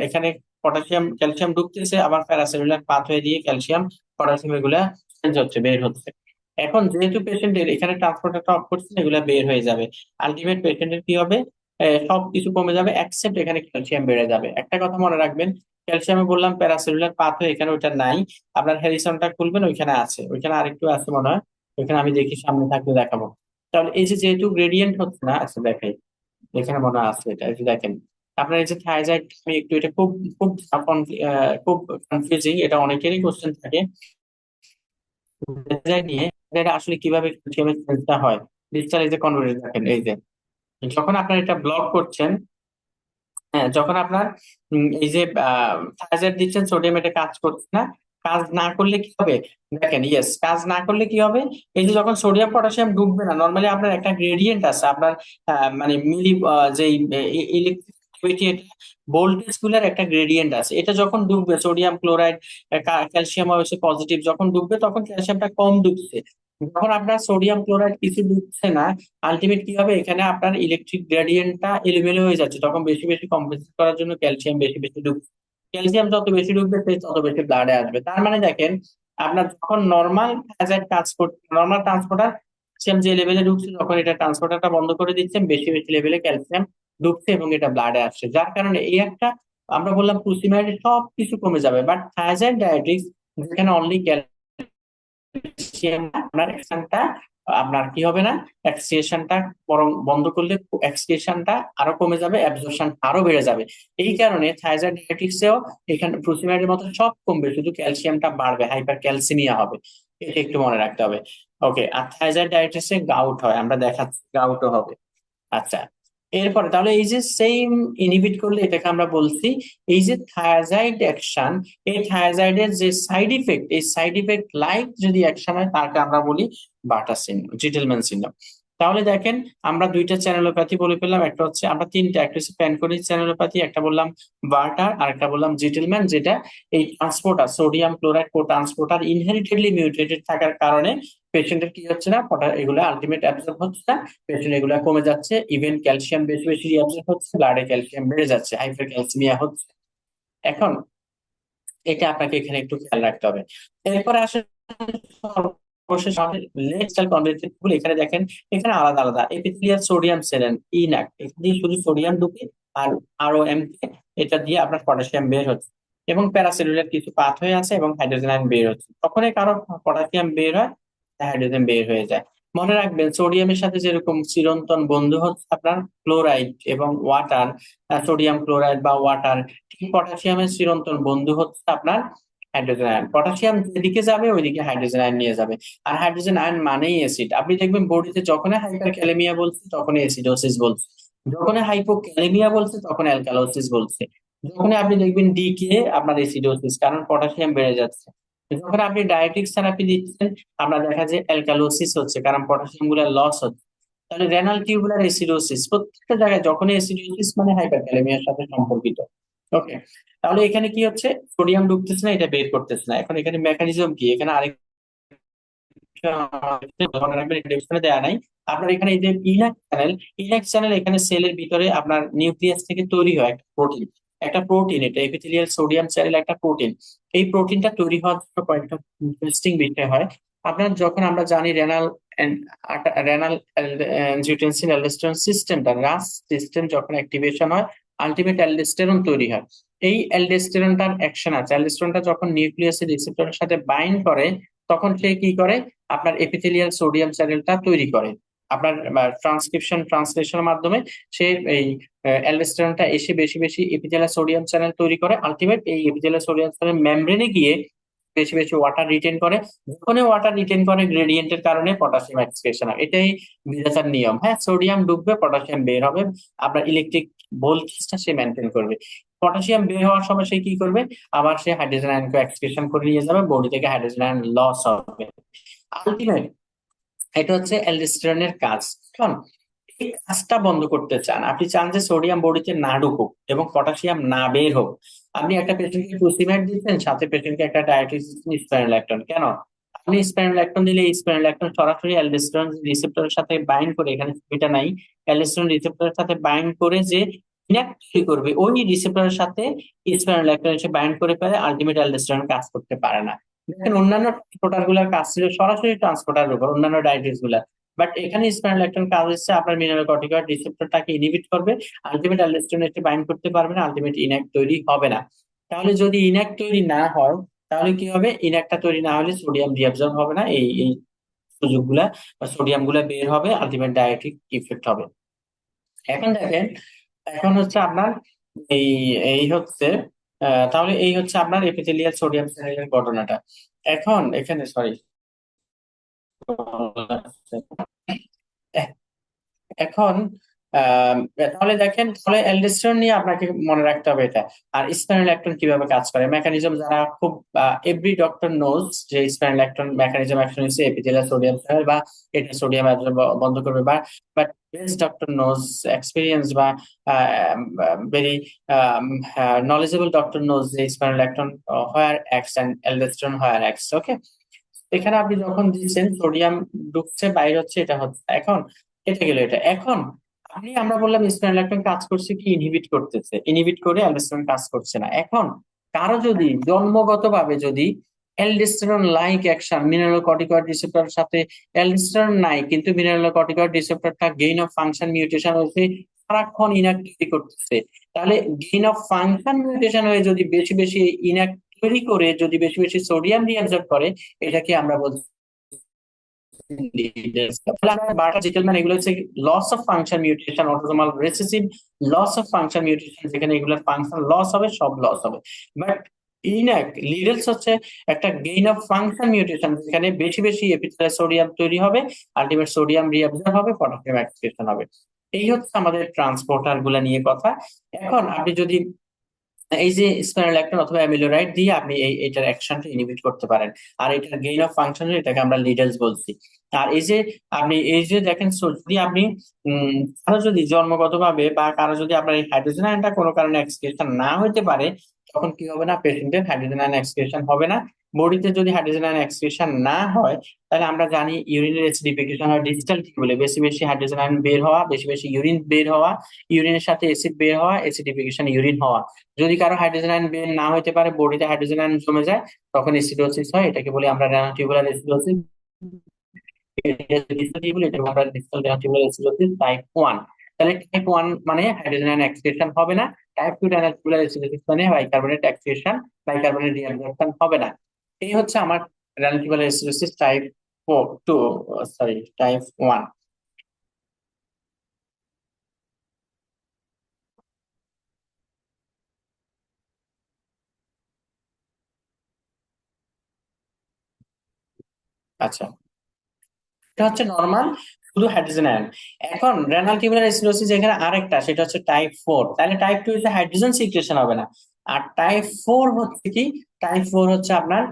এখানে পটাশিয়াম ক্যালসিয়াম ঢুকতেছে, আবার প্যারাসেলুলার পাথওয়ে দিয়ে ক্যালসিয়াম পটাশিয়াম এগুলা চেঞ্জ হচ্ছে, বের হচ্ছে। এখন যেহেতু পেশেন্টের এখানে ট্রান্সপোর্টারটা অফ করছে, এগুলা বের হয়ে যাবে। আলটিমেট পেশেন্টের কি হবে, সবকিছু কমে যাবে, এক্সেপ্ট এখানে ক্যালসিয়াম বেড়ে যাবে। একটা কথা মনে রাখবেন, ক্যালসিয়ামে বললাম প্যারাসেলুলার পাথওয়ে, এখানে ওইটা নাই। আপনার হ্যারিসনটা খুলবেন, ওইখানে আছে, ওইখানে আরেকটু আছে মনে হয়, ওইখানে আমি দেখি সামনে থাকলে দেখাবো। তাহলে এই যে যেহেতু গ্রেডিয়েন্ট হচ্ছে না, আচ্ছা দেখাই, এখানে মনে হয় আছে, এটা এই যে দেখেন আপনার এই যে থাইজাইড, আমি একটু এটা খুব খুব খুব কনফিউজিং, এটা অনেকেরই কোশ্চেন থাকে থাইরয়েড নিয়ে, এটা আসলে কিভাবে ক্যালসিয়ামের চেঞ্জটা হয়। ডিজিটাল এই যে কনভার্টার দেখেন, এই যে যখন আপনার এটা ব্লক করছেন, হ্যাঁ, যখন আপনার এই যে থাইরয়েড দিচ্ছেন, সোডিয়াম এটা কাজ করছে না, কাজ না করলে কি হবে, দেখেন, ইয়েস, কাজ না করলে কি হবে, এই যে যখন সোডিয়াম পটাশিয়াম ডুববে না, নর্মালি আপনার একটা গ্রেডিয়েন্ট আছে আপনার, মানে মিলি যে ইলেকট্রিক ভোল্টেজ গুলার একটা গ্রেডিয়েন্ট আছে, এটা যখন ডুববে সোডিয়াম ক্লোরাইড, ক্যালসিয়াম হচ্ছে পজিটিভ, যখন ডুববে তখন ক্যালসিয়ামটা কম ডুবছে। যখন আপনার সোডিয়াম ক্লোরাইড কিছু ডুবছে না, আলটিমেট কি হবে, এখানে আপনার ইলেকট্রিক গ্রেডিয়েন্টটা এলোমেলো হয়ে যাচ্ছে, তখন বেশি বেশি কম্পেনসেট করার জন্য ক্যালসিয়াম বেশি বেশি ঢুকছে। ক্যালসিয়াম যত বেশি ঢুকবে সে তত বেশি ব্লাডে আসবে। তার মানে দেখেন, আপনার যখন নর্মাল অ্যাজাইড কাজ করছে, নর্মাল ট্রান্সপোর্টার ক্যালসিয়াম যে লেভেলে ঢুকছে, যখন এটা ট্রান্সপোর্টারটা বন্ধ করে দিচ্ছেন, বেশি বেশি লেভেলে ক্যালসিয়াম ঢুকছে এবং এটা ব্লাডে আসছে, যার কারণে এই একটা, আমরা বললাম পুসিমাইড সবকিছু কমে যাবে, বাট থায়াজাইড ডায়াবেটিক্স যেখানে অনলি ক্যালসিয়াম, আপনার এক্সেনটা, আপনার কি হবে না, এক্সক্রিয়েশনটা বরং বন্ধ করলে এক্সক্রিয়েশনটা আরো কমে যাবে, অ্যাবজর্পশন আরো বেড়ে যাবে। এই কারণে থাইরয়েড ডায়াবেটিক্সেও এখানে প্রোসিমাইডের মতো সব কমবে, শুধু ক্যালসিয়ামটা বাড়বে, হাইপার ক্যালসিমিয়া হবে। এটা একটু মনে রাখতে হবে। ওকে, আর থাইরয়েড ডায়াবেটিসে গাউট হয়, আমরা দেখাচ্ছি গাউটও হবে। আচ্ছা, এরপরে তাহলে এই যে সেম ইনহিবিট করলে, এটাকে আমরা বলছি এই যে থায়াজাইড অ্যাকশন, এই থায়াজাইডের যে সাইড ইফেক্ট, এই সাইড ইফেক্ট লাইক যদি অ্যাকশন হয়, তাকে আমরা বলি বাটা সিনড্রোম, জিটেলম্যান সিনড্রোম। তাহলে দেখেন, আমরা দুইটা চ্যানেলোপ্যাথি বলে ফেললাম, একটা হচ্ছে আমরা তিনটা, একটা হচ্ছে প্যানকোনিক চ্যানেলোপ্যাথি, একটা বললাম বার্টার, আর একটা বললাম জিটেলম্যান, যেটা এই transporter sodium chloride co transporter ইনহেরিটেডলি mutated থাকার কারণে পেশেন্টের কি হচ্ছে না, এগুলো আলটিমেট অ্যাবজর্ব হচ্ছে না, পেশেন্ট এগুলা কমে যাচ্ছে, ইভেন ক্যালসিয়াম বেশি বেশি অ্যাবজর্ব হচ্ছে, ব্লাডে ক্যালসিয়াম বেড়ে যাচ্ছে, হাইপার ক্যালসিমিয়া হচ্ছে। এখন এটা আপনাকে এখানে একটু খেয়াল রাখতে হবে। এরপরে আসলে সর্বশেষ লেট সেল কনভেনশন, এখানে দেখেন, এখানে আলাদা আলাদা এপিথেলিয়াল সোডিয়াম সেলেন ইনাক, এখানে দিয়ে শুধু সোডিয়াম ঢুকে, আর আরও এম এটা দিয়ে আপনার পটাশিয়াম বের হচ্ছে, এবং প্যারাসেলুলার কিছু পাথওয়ে আছে এবং হাইড্রোজেন আয়ন বের হচ্ছে, তখনই কারো পটাশিয়াম বের হয়, হাইড্রোজেন বের হয়ে যায়। মনে রাখবেন, সোডিয়ামের সাথে যেরকম চিরন্তন বন্ধু হচ্ছে আপনার ক্লোরাইড এবং ওয়াটার, সোডিয়াম ক্লোরাইড বা ওয়াটার, ঠিক পটাশিয়ামের চিরন্তন বন্ধু হচ্ছে আপনার হাইড্রোজেন আয়ন। পটাশিয়াম যেদিকে যাবে ওইদিকে হাইড্রোজেন আয়ন নিয়ে যাবে, আর হাইড্রোজেন আয়ন মানেই অ্যাসিড। আপনি দেখবেন বডিতে যখনই হাইপার ক্যালেমিয়া বলছে তখনই অ্যাসিডোসিস বলছে, যখনই হাইপোক্যালেমিয়া বলছে তখন অ্যালকালোসিস বলছে, যখনই আপনি দেখবেন ডিকে আপনার অ্যাসিডোসিস, কারণ পটাশিয়াম বেড়ে যাচ্ছে। যখন আপনি ডায়াবেটিক্স থেরাপি দিচ্ছেন, আপনার দেখা যায় অ্যালকালোসিস হচ্ছে, কারণ পটাশিয়াম গুলা লস হচ্ছে। তাহলে রেনাল টিউবুলার অ্যাসিডোসিস, প্রত্যেকটা জায়গায় যখনই অ্যাসিডোসিস মানে হাইপারক্যালেমিয়ার সাথে সম্পর্কিত। ওকে, তাহলে এখানে কি হচ্ছে, সোডিয়াম ঢুকতেছে না, এটা বের করতেছে না। এখন এখানে মেকানিজম কি, এখানে আরেক মনে রাখবেন এটা description-এ দেয়া নাই। আপনার এখানে এই যে ইনাক চ্যানেল এখানে সেলের ভিতরে আপনার নিউক্লিয়াস থেকে তৈরি হয় একটা প্রোটিন এটা এপিথেলিয়াল সোডিয়াম চ্যানেল একটা প্রোটিন। এই প্রোটিনটা তৈরি হওয়ার জন্য কয়েকটা ইন্টারেস্টিং বিষয় হয়। আপনার যখন আমরা জানি রেনাল অ্যানজিওটেনসিন অ্যালডোস্টেরন সিস্টেমটা রাস সিস্টেম যখন অ্যাক্টিভেশন হয় আলটিমেট অ্যালডোস্টেরন তৈরি হয়। এই অ্যালডোস্টেরনটার অ্যাকশন আছে, অ্যালডোস্টেরনটা যখন নিউক্লিয়াসের রিসেপ্টরের সাথে বাইন্ড করে তখন সে কি করে আপনার এপিথেলিয়াল সোডিয়াম চ্যানেলটা তৈরি করে। আপনার ট্রান্সলেশনের মাধ্যমে সে এই অ্যালডোস্টেরনটা এসে বেশি বেশি এপিথেলিয়াল সোডিয়াম চ্যানেল তৈরি করে। আলটিমেট এই এপিথেলিয়াল সোডিয়াম চ্যানেল মেমব্রেনে গিয়ে বেশি বেশি ওয়াটার রিটেন করে। যখনই ওয়াটার রিটেন করে গ্রেডিয়েন্টের কারণে পটাশিয়াম এক্সক্রিশন হয়। এটাই বিরেচার নিয়ম। হ্যাঁ, সোডিয়াম ডুববে পটাশিয়াম বের হবে, আপনার ইলেকট্রিক ভোল্টেজটা সে মেনটেন করবে। পটাশিয়াম বের হওয়ার সময় সে কি করবে, আবার সে হাইড্রোজেন আয়নকে এক্সক্রিশন করে নিয়ে যাবে, বডি থেকে হাইড্রোজেন আয়ন লস হবে। আলটিমেট এটা হচ্ছে অ্যালডোস্টেরনের কাজ। এখন এই কাজটা বন্ধ করতে চান, আপনি চান যে সোডিয়াম বডিতে না ঢুকুক এবং পটাশিয়াম না বের হোক। আপনি একটা পেশেন্টকে ক্রুসিমাইড দিচ্ছেন, সাথে পেশেন্টকে একটা ডায়াবেটিস দিচ্ছেন স্পাইরোল্যাকটোন। কেন? আপনি স্পাইরোল্যাকটোন দিলে এই স্পাইরোল্যাকটোন সরাসরি অ্যালডোস্টেরন রিসেপ্টরের সাথে বাইন্ড করে, এখানে এটা নাই, অ্যালডোস্টেরন রিসেপ্টরের সাথে বাইন্ড করে যে ইনাক্ট তৈরি করবে, ওই রিসেপ্টরের সাথে স্পাইরোল্যাকটোন এসে বাইন্ড করে ফেলে, আলটিমেট অ্যালডোস্টেরন কাজ করতে পারে না। দেখেন অন্যান্য ট্রান্সপোর্টার গুলার কাজ ছিল সরাসরি ট্রান্সপোর্টারের উপর, অন্যান্য ডায়াবেটিস গুলা, বাট এখানে স্পাইরোল্যাকটোন কাজ হচ্ছে আপনার মিনারেল রিসেপ্টরটাকে ইনহিবিট করবে, আলটিমেট অ্যালডোস্টেরন এসে বাইন্ড করতে পারবে না, আলটিমেট ইনাক্ট তৈরি হবে না। তাহলে যদি ইনাক্ট তৈরি না হয় তাহলে কি হবে, ইনাক্টটা তৈরি না হলে সোডিয়াম রিঅ্যাবজর্ব হবে না, এই এই সুযোগগুলা বা সোডিয়াম গুলা বের হবে, আলটিমেট ডায়াবেটিক ইফেক্ট হবে। এখন দেখেন, এখন হচ্ছে আপনার এই এই হচ্ছে তাহলে এই হচ্ছে আপনার এপিথেলিয়াল সোডিয়াম চ্যানেলের ঘটনাটা। এখন এখানে সরি, এখন তাহলে দেখেন, তাহলে অ্যালডোস্টেরন নিয়ে আপনাকে মনে রাখতে হবে এটা। আর স্পাইরোল্যাকটোন কিভাবে কাজ করে মেকানিজম, যারা খুব এভরি ডক্টর নোজ যে স্পাইরোল্যাকটোন মেকানিজম অ্যাকশন হচ্ছে এপিথেলিয়াল সোডিয়াম চ্যানেল বা এটা সোডিয়াম বন্ধ করবে, but best doctor knows experience বা ভেরি নলেজেবল ডক্টর নোজ যে spironolactone where acts and aldosterone where acts. Okay, এখানে আপনি যখন দিচ্ছেন সোডিয়াম ঢুকছে বাইরে হচ্ছে, এটা হচ্ছে এখন এটা গেল এটা। এখন আমরা বললাম স্পাইরোল্যাকটোন কাজ করছে কি, ইনহিবিট করতেছে, ইনহিবিট করে অ্যালডোস্টেরন কাজ করছে না। এখন কারো যদি জন্মগতভাবে যদি অ্যালডোস্টেরন লাইক অ্যাকশন মিনারেলোকর্টিকয়েড রিসেপ্টরের সাথে, অ্যালডোস্টেরন নাই কিন্তু mineralocorticoid রিসেপ্টরটা gain of function mutation হয়েছে, সারাক্ষণ ইনঅ্যাক্টিভিটি করতেছে, তাহলে গেইন অফ ফাংশন মিউটেশন হয়ে যদি বেশি বেশি ইনঅ্যাক্ট তৈরি করে যদি বেশি বেশি সোডিয়াম রিঅ্যাবজর্ব করে, এটাকে আমরা বলছি বার্টা জিটেলম্যান। এগুলো হচ্ছে loss of function mutation, autosomal recessive loss of function mutation, যেখানে এগুলোর ফাংশন লস হবে, সব লস হবে। বাট ইনাক লিডলস হচ্ছে একটা গেইন অফ ফাংশন মিউটেশন, যেখানে বেশি বেশি এপিথেলিয়াল সোডিয়াম তৈরি হবে, আলটিমেট সোডিয়াম রিঅ্যাবজর্ব হবে, পটাশিয়াম এক্সক্রিশন হবে। এই হচ্ছে আমাদের ট্রান্সপোর্টার গুলা নিয়ে কথা। এখন আপনি যদি এই যে স্পাইরোল্যাকটোন অথবা অ্যামিলোরাইড দিয়ে আপনি এটার অ্যাকশনটা ইনহিবিট করতে পারেন। আর এটার গেইন অফ ফাংশন এটাকে আমরা লিডলস বলছি। আর এই যে আপনি এই যে দেখেন, যদি আপনি কারো যদি জন্মগতভাবে বা কারো যদি আপনার এই হাইড্রোজেন আয়নটা কোনো কারণে এক্সক্রিশন না হতে পারে, তখন কি হবে না, পেশেন্টের হাইড্রোজেন আয়ন এক্সক্রিশন হবে না। বডিতে যদি হাইড্রোজেন আয়ন এক্সক্রিশন না হয়, তাহলে আমরা জানি ইউরিনের এসিডিফিকেশন হয় ডিস্টাল টিউবুলে, বেশি বেশি হাইড্রোজেন আয়ন বের হওয়া, বেশি বেশি ইউরিন বের হওয়া, ইউরিনের সাথে অ্যাসিড বের হওয়া, এসিডিফিকেশন ইউরিন হওয়া। যদি কারো হাইড্রোজেন আয়ন বের না হতে পারে, বডিতে হাইড্রোজেন আয়ন জমে যায়, তখন এসিডোসিস হয়, এটাকে বলি আমরা রেনাল টিউবুলার এসিডোসিস। এটা আমরা ডিসটাল রেনাল টিউবুলার এসিডোসিস টাইপ 1। তাহলে টাইপ 1 মানে হাইড্রোজেন আয়ন এক্সক্রিশন হবে না, টাইপ 2 রেনাল টিউবুলার এসিডোসিস মানে বাইকার্বনেট এক্সক্রিশন, বাইকার্বনেট রিঅ্যাবজর্পশন হবে না। এই হচ্ছে আমার renal tubular acidosis type 2, sorry type 1। আচ্ছা, এটা হচ্ছে নর্মাল, শুধু হাইড্রোজেন আয়ন। এখন রেনাল টিউবুলার এসিডোসিস এখানে আরেকটা, সেটা হচ্ছে টাইপ 4। তাহলে টাইপ 2 হচ্ছে হাইড্রোজেন সিক্রেশন হবে না, আর টাইপ 4 হচ্ছে কি, টাইপ 4 হচ্ছে আপনার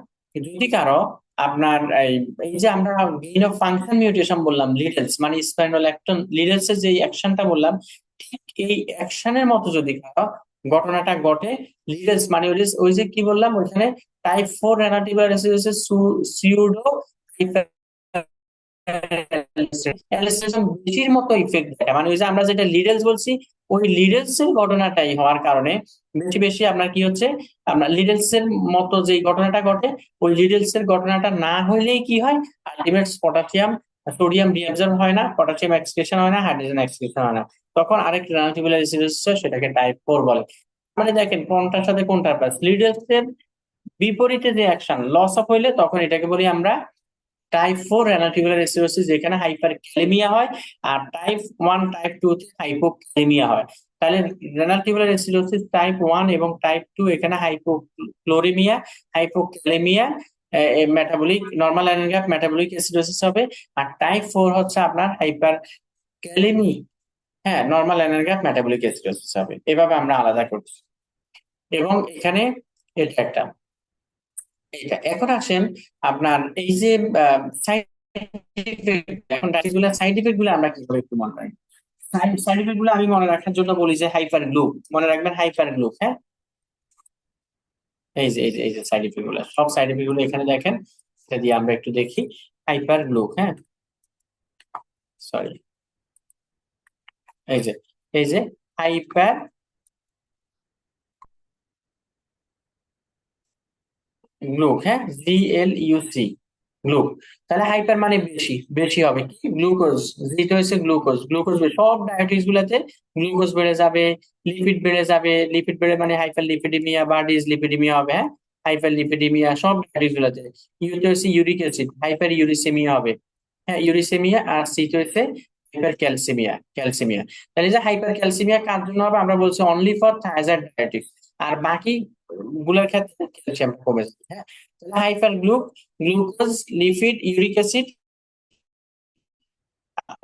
যদি কারো আপনার এই যে আমরা গেইন অফ ফাংশন মিউটেশন বললাম, লিডলস মানে স্পাইরোল্যাকটোন লিডলস এর যে অ্যাকশনটা বললাম, ঠিক এই অ্যাকশনের মতো যদি কারো ঘটনাটা ঘটে, লিডলস মানে ওই যে কি বললাম ওইখানে, type 4 renal tubular acidosis pseudo অ্যালিস্টেশন বেশির মতো ইফেক্ট দেয়, মানে ওই যে আমরা যেটা লিডেলস বলছি, ওই লিডেলস এর ঘটনাটাই হওয়ার কারণে বেশি বেশি আপনার কি হচ্ছে, আপনার লিডেলস এর মতো যে ঘটনাটা ঘটে, ওই লিডেলস এর ঘটনাটা না হইলেই কি হয়, আলটিমেট পটাশিয়াম সোডিয়াম রিঅ্যাবজর্ব হয় না, পটাশিয়াম এক্সক্রিশন হয় না, হাইড্রোজেন এক্সক্রিশন হয় না, তখন আরেক টিউবুলার রেসিডুয়াস সেটাকে টাইপ 4 বলে। মানে দেখেন কোনটার সাথে কোনটার প্লাস, লিডেলস এর বিপরীতে যে অ্যাকশন লস অফ হইলে তখন এটাকে বলি আমরা টাইপ 4 রেনাল টিউবুলার এসিডোসিস, যেখানে হাইপারক্যালেমিয়া হয়, আর টাইপ 1 টাইপ 2 তে হাইপোক্যালেমিয়া হয়। তাহলে রেনাল টিউবুলার এসিডোসিস টাইপ 1 এবং টাইপ 2 এখানে hypochloremia, hypokalemia, metabolic normal iron gap metabolic acidosis হবে। আর টাইপ 4 হচ্ছে আপনার হাইপারক্যালেমি, হ্যাঁ, normal iron gap metabolic acidosis হবে। এভাবে আমরা আলাদা করছি। এবং এখানে এটা একটা, এটা এখন আসেন আপনার এই যে সাইড ইফেক্ট, এখন ডায়াবেটিস গুলো সাইড ইফেক্ট গুলো আমরা কিভাবে একটু মনে রাখবো। সাইড ইফেক্ট গুলো আমি মনে রাখার জন্য বলি যে হাইপার গ্লু, মনে রাখবেন হাইপার গ্লু, হ্যাঁ। এই যে সাইড ইফেক্ট গুলো, সব সাইড ইফেক্ট গুলো এখানে দেখেন, এটা দিয়ে আমরা একটু দেখি। হাইপার গ্লু, হ্যাঁ, সরি, এই যে হাইপার গ্লুক, হ্যাঁ, GLUC, গ্লুক। তাহলে হাইপার মানে বেশি, বেশি হবে কি গ্লুকোজ, যেটা হচ্ছে গ্লুকোজ, গ্লুকোজ সব ডায়াবেটিস গুলাতে গ্লুকোজ বেড়ে যাবে, লিপিড বেড়ে যাবে, লিপিড বেড়ে মানে হাইপার লিপিডিমিয়া বা ডিসলিপিডিমিয়া হবে, হ্যাঁ, হাইপার লিপিডিমিয়া সব ডায়াবেটিস গুলাতে। ইউতে হচ্ছে ইউরিক অ্যাসিড, হাইপার ইউরিসেমিয়া হবে, হ্যাঁ, ইউরিসেমিয়া। আর সিতে হচ্ছে হাইপার ক্যালসিমিয়া, ক্যালসিমিয়া। তাহলে যে হাইপার ক্যালসিমিয়া কার জন্য হবে, আমরা বলছি অনলি ফর থাইরয়েড ডায়াবেটিস, আর বাকি গুলোর ক্ষেত্রে ক্যালসিয়াম কমে যাবে, হ্যাঁ। তাহলে hyper glucose, lipid, uric acid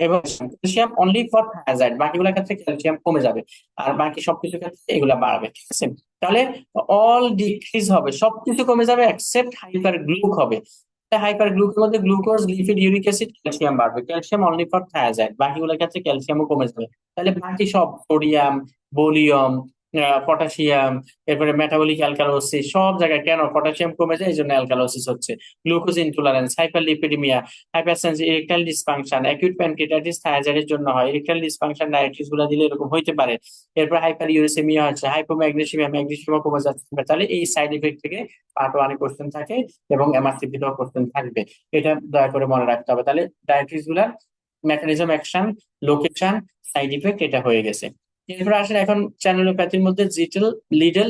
এবং ক্যালসিয়াম অনলি ফর থাইরয়েড, বাকিগুলোর ক্ষেত্রে ক্যালসিয়াম কমে যাবে, আর বাকি সবকিছুর ক্ষেত্রে এগুলা বাড়বে, ঠিক আছে। তাহলে অল ডিক্রিজ হবে, সবকিছু কমে যাবে এক্সেপ্ট হাইপার গ্লুক হবে। হাইপার গ্লুকের মধ্যে glucose, lipid, uric acid, calcium বাড়বে, ক্যালসিয়াম অনলি ফর থাইরয়েড, বাকিগুলোর ক্ষেত্রে ক্যালসিয়ামও কমে যাবে। তাহলে বাকি সব সোডিয়াম, ভোলিয়াম, পটাশিয়াম, এরপরে মেটাবলিক অ্যালকালোসিস, সব জায়গায় কেন পটাশিয়াম কমে যায়, এই জন্য অ্যালকালোসিস হচ্ছে। Glucose intolerance, hyperlipidemia, hypersensitive, erectile dysfunction, acute pancreatitis থাইরয়েডের জন্য হয়, ইরেকটাইল ডিসফাংশন ডায়াবেটিস গুলো দিলে এরকম হইতে পারে। এরপর হাইপার ইউরেসেমিয়া হচ্ছে, হাইপোম্যাগনেসিমিয়া, ম্যাগনেসিয়াম কমে যাচ্ছে। তাহলে এই সাইড ইফেক্ট থেকে পার্ট 1 এ কোশ্চেন থাকে এবং এমআরসিপি তেও কোশ্চেন থাকবে, এটা দয়া করে মনে রাখতে হবে। তাহলে ডায়াবেটিস গুলার mechanism action, location, side effect এটা হয়ে গেছে। এরপর আসেন এখন চ্যানেলোপ্যাথির মধ্যে জিটেল, লিডেল,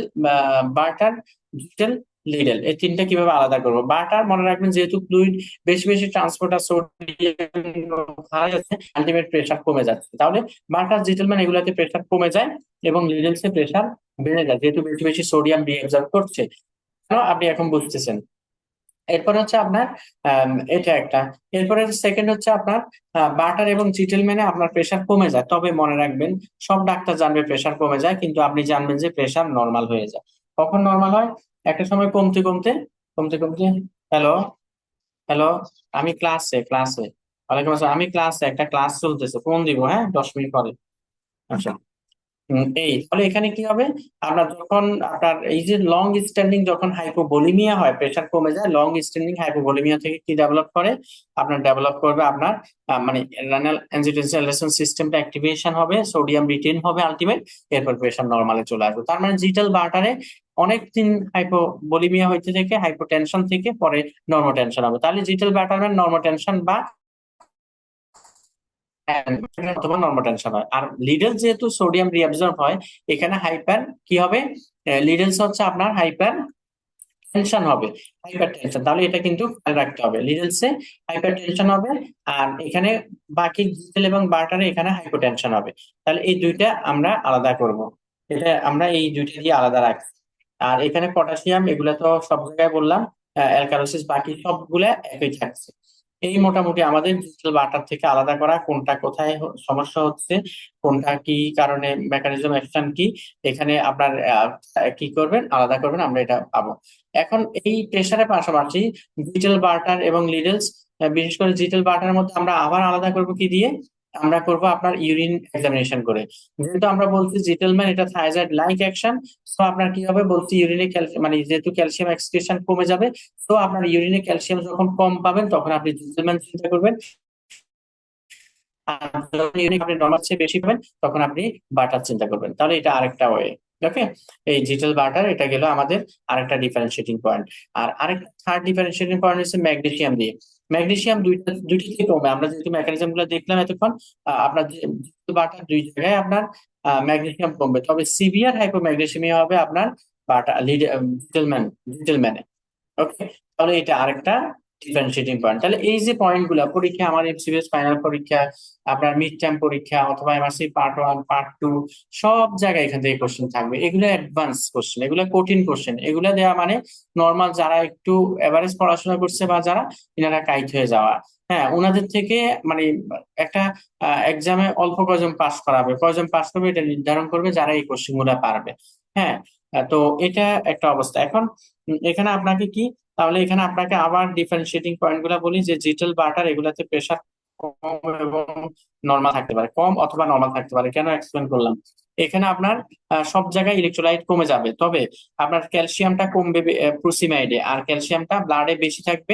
বার্টার, জিটেল, লিডেল, এই তিনটা কিভাবে আলাদা করবো। বার্টার মনে রাখবেন যেহেতু ফ্লুইড বেশি বেশি ট্রান্সপোর্ট আর সোডিয়াম যাচ্ছে, আলটিমেট প্রেশার কমে যাচ্ছে, তাহলে বার্টার, জিটেলম্যান এগুলাতে প্রেশার কমে যায় এবং লিডেলসে প্রেশার বেড়ে যায়, যেহেতু বেশি বেশি সোডিয়াম রিঅ্যাবজর্ব করছে। আপনি এখন বুঝতেছেন। এরপর হচ্ছে আপনার এটা একটা, এরপরে সেকেন্ড হচ্ছে আপনার বাটার এবং জিটেলম্যানে আপনার প্রেশার কমে যায়, তবে মনে রাখবেন সব ডাক্তার জানবে প্রেশার কমে যায়, কিন্তু আপনি জানবেন যে প্রেশার নর্মাল হয়ে যায়। কখন নর্মাল হয়, একটা সময় কমতে কমতে কমতে কমতে। হ্যালো, হ্যালো, আমি ক্লাসে ওয়ালাইকুম আসসালাম, আমি ক্লাসে, একটা ক্লাস চলতেছে, ফোন দিব, হ্যাঁ, 10 মিনিট পরে। আচ্ছা। এই তাহলে এখানে কি হবে, আপনার যখন আপনার এই যে লং স্ট্যান্ডিং যখন হাইপোভোলিমিয়া হয়, প্রেসার কমে যায়, লং স্ট্যান্ডিং হাইপোভোলিমিয়া থেকে কি ডেভেলপ করে, আপনার ডেভেলপ করবে আপনার মানে রেনাল অ্যাঞ্জিওটেনসিন সিস্টেমটা অ্যাক্টিভেশন হবে, সোডিয়াম রিটেন হবে আলটিমেট, এরপর প্রেসার নরমালে চলে আসবে। তার মানে জিটাল বার্টারে অনেক দিন হাইপোভোলিমিয়া হইতে থেকে হাইপোটেনশন থেকে পরে নর্মোটেনশন হবে। তাহলে জিটাল বার্টার নর্মোটেনশন বা অথবা নর্মোটেনশন হয়। আর লিডল যেহেতু সোডিয়াম রিঅ্যাবজর্ব হয়, এখানে হাইপার কি হবে, লিডলস হচ্ছে আপনার হাইপার টেনশন হবে, হাইপার টেনশন। তাহলে এটা কিন্তু খেয়াল রাখতে হবে, লিডলসে হাইপার টেনশন হবে, আর এখানে বাকি জিটেল এবং বার্টারে এখানে হাইপোটেনশন হবে। তাহলে এই দুইটা আমরা আলাদা করব, এটা আমরা এই দুইটা দিয়ে আলাদা রাখছি। আর এখানে পটাশিয়াম এগুলা তো সব জায়গায় বললাম, অ্যালকালোসিস বাকি সবগুলা একই থাকছে। এই মোটামুটি আমাদের ডিজিটাল বার্টার থেকে আলাদা করা, কোনটা কোথায় সমস্যা হচ্ছে, কোনটা কি কারণে, মেকানিজম অ্যাকশন কি, এখানে আপনার কি করবেন, আলাদা করবেন, আমরা এটা পাবো। এখন এই প্রেসারের পাশাপাশি ডিজিটাল বার্টার এবং লিডলস, বিশেষ করে ডিজিটাল বার্টারের মধ্যে আমরা আবার আলাদা করব কি দিয়ে, আমরা করব আপনার ইউরিন এক্সামিনেশন করে। যেহেতু আমরা বলছি জিটেলম্যান এটা থাইরয়েড লাইক অ্যাকশন, সো আপনার কি হবে বলছি, ইউরিনে ক্যালসিয়াম মানে যেহেতু ক্যালসিয়াম এক্সক্রিশন কমে যাবে, তো আপনার ইউরিনে ক্যালসিয়াম যখন কম পাবেন তখন আপনি জিটেলম্যান চিন্তা করবেন। আর যখন ইউরিন আপনি নর্মাল চেয়ে বেশি পাবেন তখন আপনি বাটার চিন্তা করবেন। তাহলে এটা আরেকটা ওয়ে। ওকে, এই জিটাল বাটার এটা গেল আমাদের আরেকটা ডিফারেন্সিয়েটিং পয়েন্ট। আর আরেকটা থার্ড ডিফারেন্সিয়েটিং পয়েন্ট হচ্ছে ম্যাগনেসিয়াম দিয়ে। ম্যাগনেসিয়াম দুইটা থেকে কমে, আমরা যেহেতু মেকানিজম গুলো দেখলাম এতক্ষণ, আপনার বাটার দুই জায়গায় আপনার ম্যাগনেসিয়াম কমবে, তবে সিভিয়ার হাইপোম্যাগনেসিয়ামিয়া হবে আপনার বাটা লিটলম্যান লিটলম্যানে। ওকে, তাহলে এটা আরেকটা ডিফারেন্সিয়েটিং পয়েন্ট। তাহলে এই যে পয়েন্ট গুলা পরীক্ষা, আমার এমসিকিউ ফাইনাল পরীক্ষা, আপনার মিড টার্ম পরীক্ষা অথবা এমআরসি পার্ট 1 পার্ট 2 সব জায়গায় এখান থেকে কোশ্চেন থাকবে। এগুলো অ্যাডভান্স কোশ্চেন, এগুলো কঠিন কোশ্চেন। এগুলো দেওয়া মানে নর্মাল যারা একটু এভারেজ পড়াশোনা করছে বা যারা ইনারা কাইট হয়ে যাওয়া, হ্যাঁ ওনাদের থেকে মানে একটা এক্সামে অল্প কয়জন পাস করাবে, কয়জন পাস করবে এটা নির্ধারণ করবে যারা এই কোশ্চেন গুলা পারবে। হ্যাঁ, তো এটা একটা অবস্থা। এখন এখানে আপনাকে কি, তাহলে এখানে আপনাকে আবার ডিফারেন্সিয়েটিং পয়েন্ট গুলা বলি যে জিটেল বাটার এগুলাতে প্রেসার কম এবং নর্মাল থাকতে পারে, কম অথবা নর্মাল থাকতে পারে। কেন এক্সপ্লেন করলাম, এখানে আপনার সব জায়গায় ইলেকট্রোলাইট কমে যাবে, তবে আপনার ক্যালসিয়ামটা কমবে প্রুসিমাইডে, আর ক্যালসিয়ামটা ব্লাডে বেশি থাকবে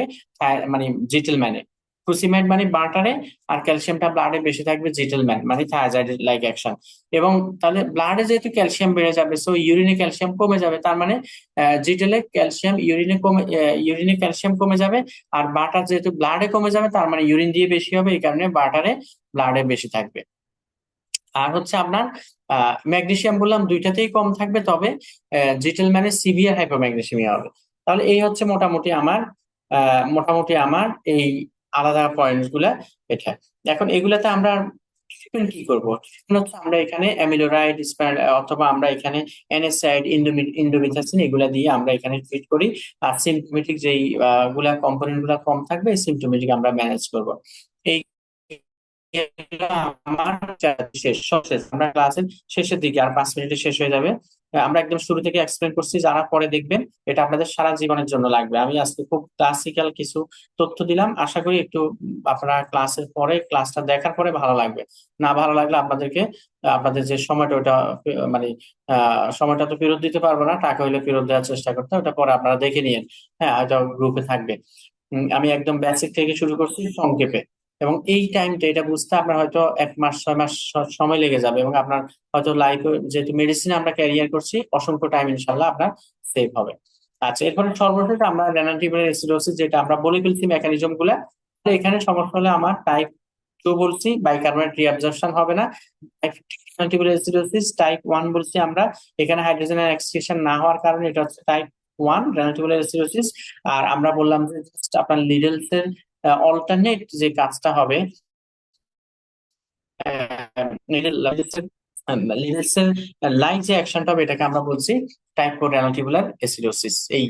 মানে জিটেল ম্যানে। প্রুসিমাইড মানে বাটারে, আর ক্যালসিয়ামটা ব্লাডে বেশি থাকবে জিটেল ম্যান মানে থায়াজাইড লাইক অ্যাকশন। এবং তাহলে ব্লাডে যেহেতু ক্যালসিয়াম বেড়ে যাবে, সো ইউরিনে ক্যালসিয়াম কমে যাবে, তার মানে জিটেলে ক্যালসিয়াম ইউরিনে ক্যালসিয়াম কমে যাবে। আর বাটার যেহেতু ব্লাডে কমে যাবে, তার মানে ইউরিন দিয়ে বেশি হবে, এই কারণে বাটারে ব্লাডে বেশি থাকবে। আর হচ্ছে আপনার ম্যাগনেসিয়াম বললাম দুইটাতেই কম থাকবে, তবে জিটেল মানে সিভিয়ার হাইপোম্যাগনেসিয়ামিয়া হবে। তাহলে এই হচ্ছে মোটামুটি আমার এই আলাদা পয়েন্টস গুলা এটা। এখন এগুলাতে আমরা ট্রিটমেন্ট কি করব? ট্রিটমেন্ট হচ্ছে আমরা এখানে অ্যামিলোরাইড অথবা আমরা এখানে এনএসআইড ইন্ডোমিথাসিন এগুলা দিয়ে আমরা এখানে ট্রিট করি। আর সিমটোমেটিক যেই গুলা কম্পোনেন্ট গুলা কম থাকবে সিমটোমেটিক আমরা ম্যানেজ করব। এই আমার শেষ সব শেষ, আমরা ক্লাসের শেষের দিকে আর 5 মিনিটে শেষ হয়ে যাবে। আমরা একদম শুরু থেকে এক্সপ্লেন করছি, যারা পরে দেখবেন এটা আপনাদের সারা জীবনের জন্য লাগবে। আমি আজকে খুব ক্লাসিক্যাল কিছু তথ্য দিলাম, আশা করি একটু আপনারা ক্লাসের পরে ক্লাসটা দেখার পরে ভালো লাগবে। না ভালো লাগলে আপনাদের যে সময়টা ওটা মানে সময়টা তো ফেরত দিতে পারবো না, টাকা হইলে ফেরত দেওয়ার চেষ্টা করতে, ওটা পরে আপনারা দেখে নিন। হ্যাঁ, ওটা গ্রুপে থাকবে। আমি একদম বেসিক থেকে শুরু করছি সংক্ষেপে। এবং এই টাইমটা এটা বুঝতে আপনার হয়তো 1 মাস 6 মাস সময় লেগে যাবে, এবং আপনার হয়তো লাইফ, যেহেতু মেডিসিনে আমরা ক্যারিয়ার করছি, অসংখ্য টাইম ইনশাল্লাহ আপনার সেভ হবে। আচ্ছা, এরপরে সর্বশেষ আমরা রেনাল টিউবুলার অ্যাসিডোসিস, যেটা আমরা বলে ফেলছি মেকানিজম গুলা। তো এখানে সমস্যা হলে আমার টাইপ 2 বলছি, বাইকার্বনেট রিঅ্যাবজর্পশন হবে না। টাইপ টিউবুলার অ্যাসিডোসিস টাইপ 1 বলছি আমরা, এখানে হাইড্রোজেনের এক্সক্রিশন না হওয়ার কারণে এটা হচ্ছে টাইপ 1 রেনাল টিউবুলার অ্যাসিডোসিস। আর আমরা বললাম যে just আপনার লিডলস এর অল্টারনেট যে কাজটা হবে, লিডলসের লাইক যে অ্যাকশনটা হবে, এটাকে আমরা বলছি টাইপ 4 রেনাল টিউবুলার অ্যাসিডোসিস। এই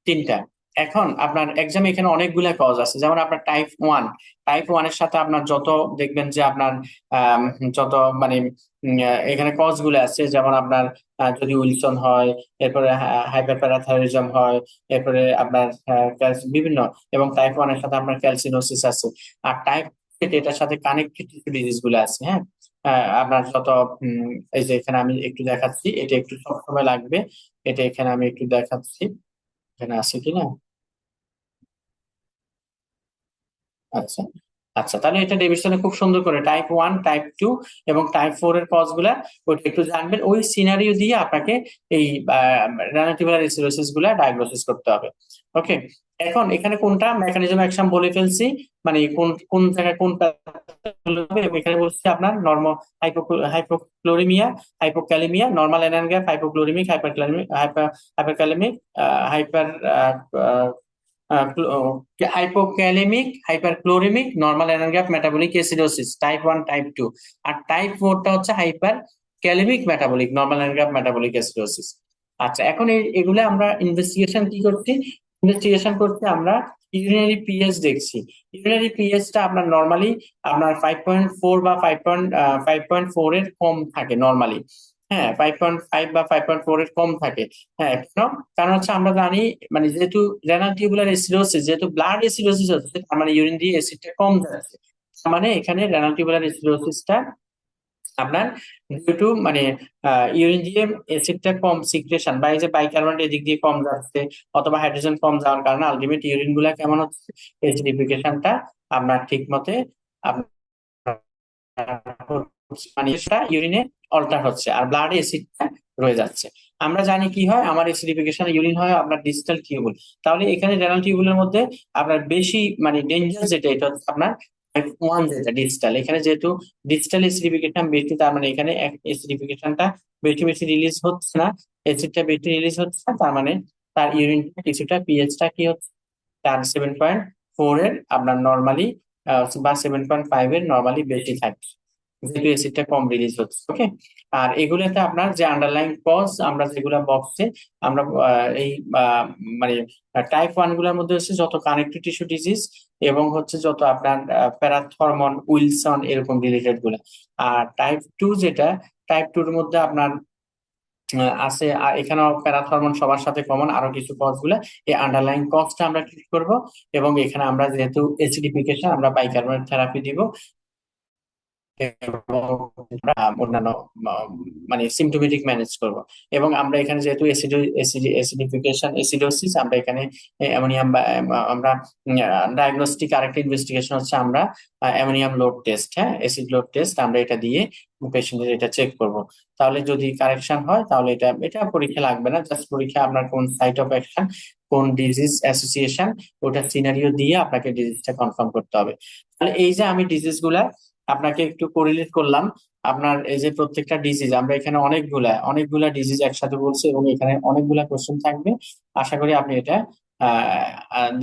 তিনটা। এখন আপনার এক্সামে এখানে অনেকগুলা কজ আছে, যেমন আপনার টাইপ 1 এর সাথে আপনার যত দেখবেন যে আপনার আম, যত মানে এখানে কজ গুলো আছে, যেমন আপনার যদি উইলসন হয়, এরপরে হাইপারপ্যারাথাইরয়েডিজম হয়, এরপরে আপনার বিভিন্ন, এবং টাইপ 1 এর সাথে আপনার ক্যালসিনোসিস আছে। আর টাইপ এটার সাথে কানেক্টেড ডিজিজ গুলো আছে। হ্যাঁ, আপনার যত এই যে এখানে আমি একটু দেখাচ্ছি, এটা একটু সবসময় লাগবে, এটা এখানে আমি একটু দেখাচ্ছি, এখানে আছে কিনা। আচ্ছা, আচ্ছা, তাহলে এটা ডেভিডসনে খুব সুন্দর করে টাইপ 1 টাইপ 2 এবং টাইপ 4 এর কজ গুলা ওইটা একটু জানবেন। ওই সিনারিও দিয়ে আপনাকে এই রেনাটিভাল এসিডোসিস গুলা ডায়াগনোসিস করতে হবে। ওকে, এখন এখানে কোনটা মেকানিজম অ্যাকশন বলে ফেলছি, মানে কোন কোন জায়গায় কোন pathology হবে। এখানে বলছি আপনার hypochloremia, hypokalemia, normal anion gap, hypochloremic, hyperkalemic, hyper hypokalemic, hyperchloremic, normal anion gap, metabolic acidosis type 1 type 2। আর টাইপ 4টা হচ্ছে hyperkalemic metabolic, normal anion gap, metabolic acidosis. আচ্ছা, এখন এগুলা আমরা ইনভেস্টিগেশন কি করছি? ইনভেস্টিগেশন করতে আমরা ইউরিনারি পিএইচ দেখছি। ইউরিনারি পিএইচটা আপনার নর্মালি আপনার 5.4 বা 5.4 এর কম থাকে নর্মালি। হ্যাঁ, 5.5 বা 5.4 এর কম থাকে। হ্যাঁ, কেন? কারণ হচ্ছে আমরা জানি, মানে যেহেতু রেনাল টিউবুলার এসিডোসিস, যেহেতু ব্লাড এসিডোসিস হচ্ছে, তার মানে ইউরিন দিয়ে এসিডটা কম যাচ্ছে। তার মানে এখানে রেনাল টিউবুলার এসিডোসিসটা আপনার ডিউ টু মানে ইউরিন দিয়ে অ্যাসিডটা কম সিক্রেশন, বা এই যে বাইকার্বনেট এদিক দিয়ে কম যাচ্ছে অথবা হাইড্রোজেন কম যাওয়ার কারণে আলটিমেট ইউরিন গুলা কেমন হচ্ছে, এসিডিফিকেশনটা আপনার ঠিক মতে মানে সেটা ইউরিনে অল্টার হচ্ছে আর ব্লাডে অ্যাসিডটা রয়ে যাচ্ছে। আমরা জানি কি হয়, আমার অ্যাসিডিফিকেশন ইউরিন হয় আপনার ডিস্টাল টিউবুল। তাহলে এখানে রেনাল টিউবুলের মধ্যে আপনার বেশি মানে ডেঞ্জার যেটা, এটা হচ্ছে আপনার ওয়ান, যেটা ডিস্টাল। এখানে যেহেতু ডিস্টাল অ্যাসিডিফিকেশন বেশি, তার মানে এখানে অ্যাসিডিফিকেশনটা বেশি বেশি রিলিজ হচ্ছে না, অ্যাসিডটা বেশি রিলিজ হচ্ছে না, তার মানে তার ইউরিনটা কিছুটা পিএইচটা কি হচ্ছে, তার 7.4 এর আপনার নর্মালি বা 7.5 এর নর্মালি বেশি থাকে, যেহেতু অ্যাসিডটা কম রিলিজ হচ্ছে। ওকে। আর এগুলোতে আপনার যে আন্ডারলাইং কজ আমরা যেগুলো বক্সে আমরা এই মানে টাইপ 1 গুলোর মধ্যে হচ্ছে যত কানেক্টিভ টিস্যু ডিজিজ এবং হচ্ছে যত আপনার প্যারাথরমন উইলসন এরকম রিলেটেড গুলো। আর টাইপ 2 যেটা, টাইপ 2 এর মধ্যে আপনার আছে এখানেও প্যারাথরমন সবার সাথে কমন, আরো কিছু কজ গুলা। এই আন্ডারলাইং কজটা আমরা ট্রিট করব এবং এখানে আমরা যেহেতু অ্যাসিডিফিকেশন আমরা বাইকার্বনেট থেরাপি দিব এবং অন্যান্য মানে সিমটোমেটিক ম্যানেজ করব। এবং আমরা এখানে যেহেতু অ্যাসিডিফিকেশন অ্যাসিডোসিস, আমরা এখানে অ্যামোনিয়াম আমরা ডায়াগনস্টিক আরেকটা ইনভেস্টিগেশন হচ্ছে আমরা অ্যামোনিয়াম লোড টেস্ট, হ্যাঁ অ্যাসিড লোড টেস্ট, আমরা এটা দিয়ে পেশেন্টের এটা চেক করব। তাহলে যদি কারেকশন হয় তাহলে এটা এটা পরীক্ষা লাগবে না, জাস্ট পরীক্ষা আপনার কোন সাইট অফ অ্যাকশন, কোন ডিজিজ অ্যাসোসিয়েশন, ওটা সিনারিও দিয়ে আপনাকে ডিজিজটা কনফার্ম করতে হবে। তাহলে এই যে আমি ডিজিজ গুলা আপনাকে একটু কোরিলেট করলাম, আপনার এই যে প্রত্যেকটা ডিজিজ আমরা এখানে অনেকগুলা অনেকগুলা ডিজিজ একসাথে বলছি এবং এখানে অনেকগুলা কোশ্চেন থাকবে। আশা করি আপনি এটা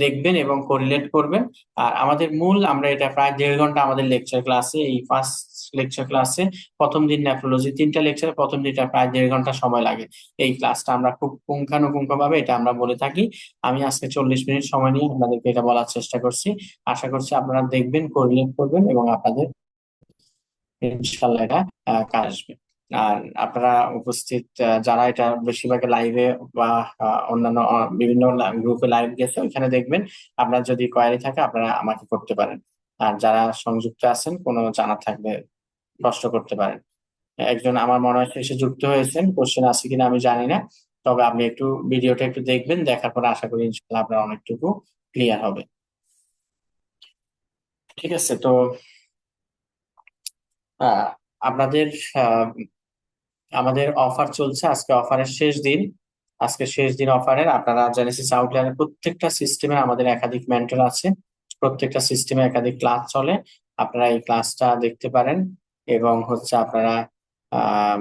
দেখবেন এবং কোরিলেট করবেন। আর আমাদের মূল আমরা এটা প্রায় 1.5 ঘন্টা আমাদের লেকচার ক্লাসে, এই ফার্স্ট লেকচার ক্লাসে প্রথম দিন নেফ্রোলজি 3টা লেকচারে প্রথম দিনটা প্রায় 1.5 ঘন্টা সময় লাগে। এই ক্লাসটা আমরা খুব পুঙ্খানুপুঙ্খ ভাবে এটা আমরা বলে থাকি। আমি আজকে 40 মিনিট সময় নিয়ে আপনাদেরকে এটা বলার চেষ্টা করছি। আশা করছি আপনারা দেখবেন, কোরিলেট করবেন এবং আপনাদের ইনশাল্লাহ এটা কাজ আসবে। আর আপনারা উপস্থিত যারা এটা বেশিরভাগ লাইভে বা অন্যান্য বিভিন্ন গ্রুপে লাইভ গেছে ওইখানে দেখবেন। আপনার যদি কোয়ারি থাকে আপনারা আমাকে করতে পারেন। আর যারা সংযুক্ত আছেন কোনো জানা থাকলে প্রশ্ন করতে পারেন। একজন আমার মনে হয় এসে যুক্ত হয়েছেন, কোশ্চেন আছে কিনা আমি জানি না, তবে আপনি একটু ভিডিওটা একটু দেখবেন, দেখার পরে আশা করি ইনশাল্লাহ আপনার অনেকটুকু ক্লিয়ার হবে। ঠিক আছে, তো আহ আপনাদের আহ আমাদের অফার চলছে, আজকে অফারের শেষ দিন। আজকে শেষ দিন অফারের। আপনারা জেনেসিস আউটলাইনের প্রত্যেকটা সিস্টেমে আমাদের একাধিক মেন্টর আছে, প্রত্যেকটা সিস্টেমে একাধিক ক্লাস চলে। আপনারা এই ক্লাসটা দেখতে পারেন এবং হচ্ছে আপনারা আহ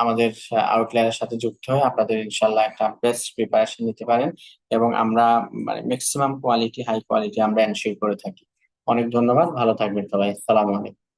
আমাদের আউটলাইনের সাথে যুক্ত হয়ে আপনাদের ইনশাল্লাহ একটা বেস্ট প্রিপারেশন নিতে পারেন। এবং আমরা মানে ম্যাক্সিমাম কোয়ালিটি হাই কোয়ালিটি আমরা এনশিওর করে থাকি। অনেক ধন্যবাদ, ভালো থাকবেন সবাই, আসসালামু আলাইকুম।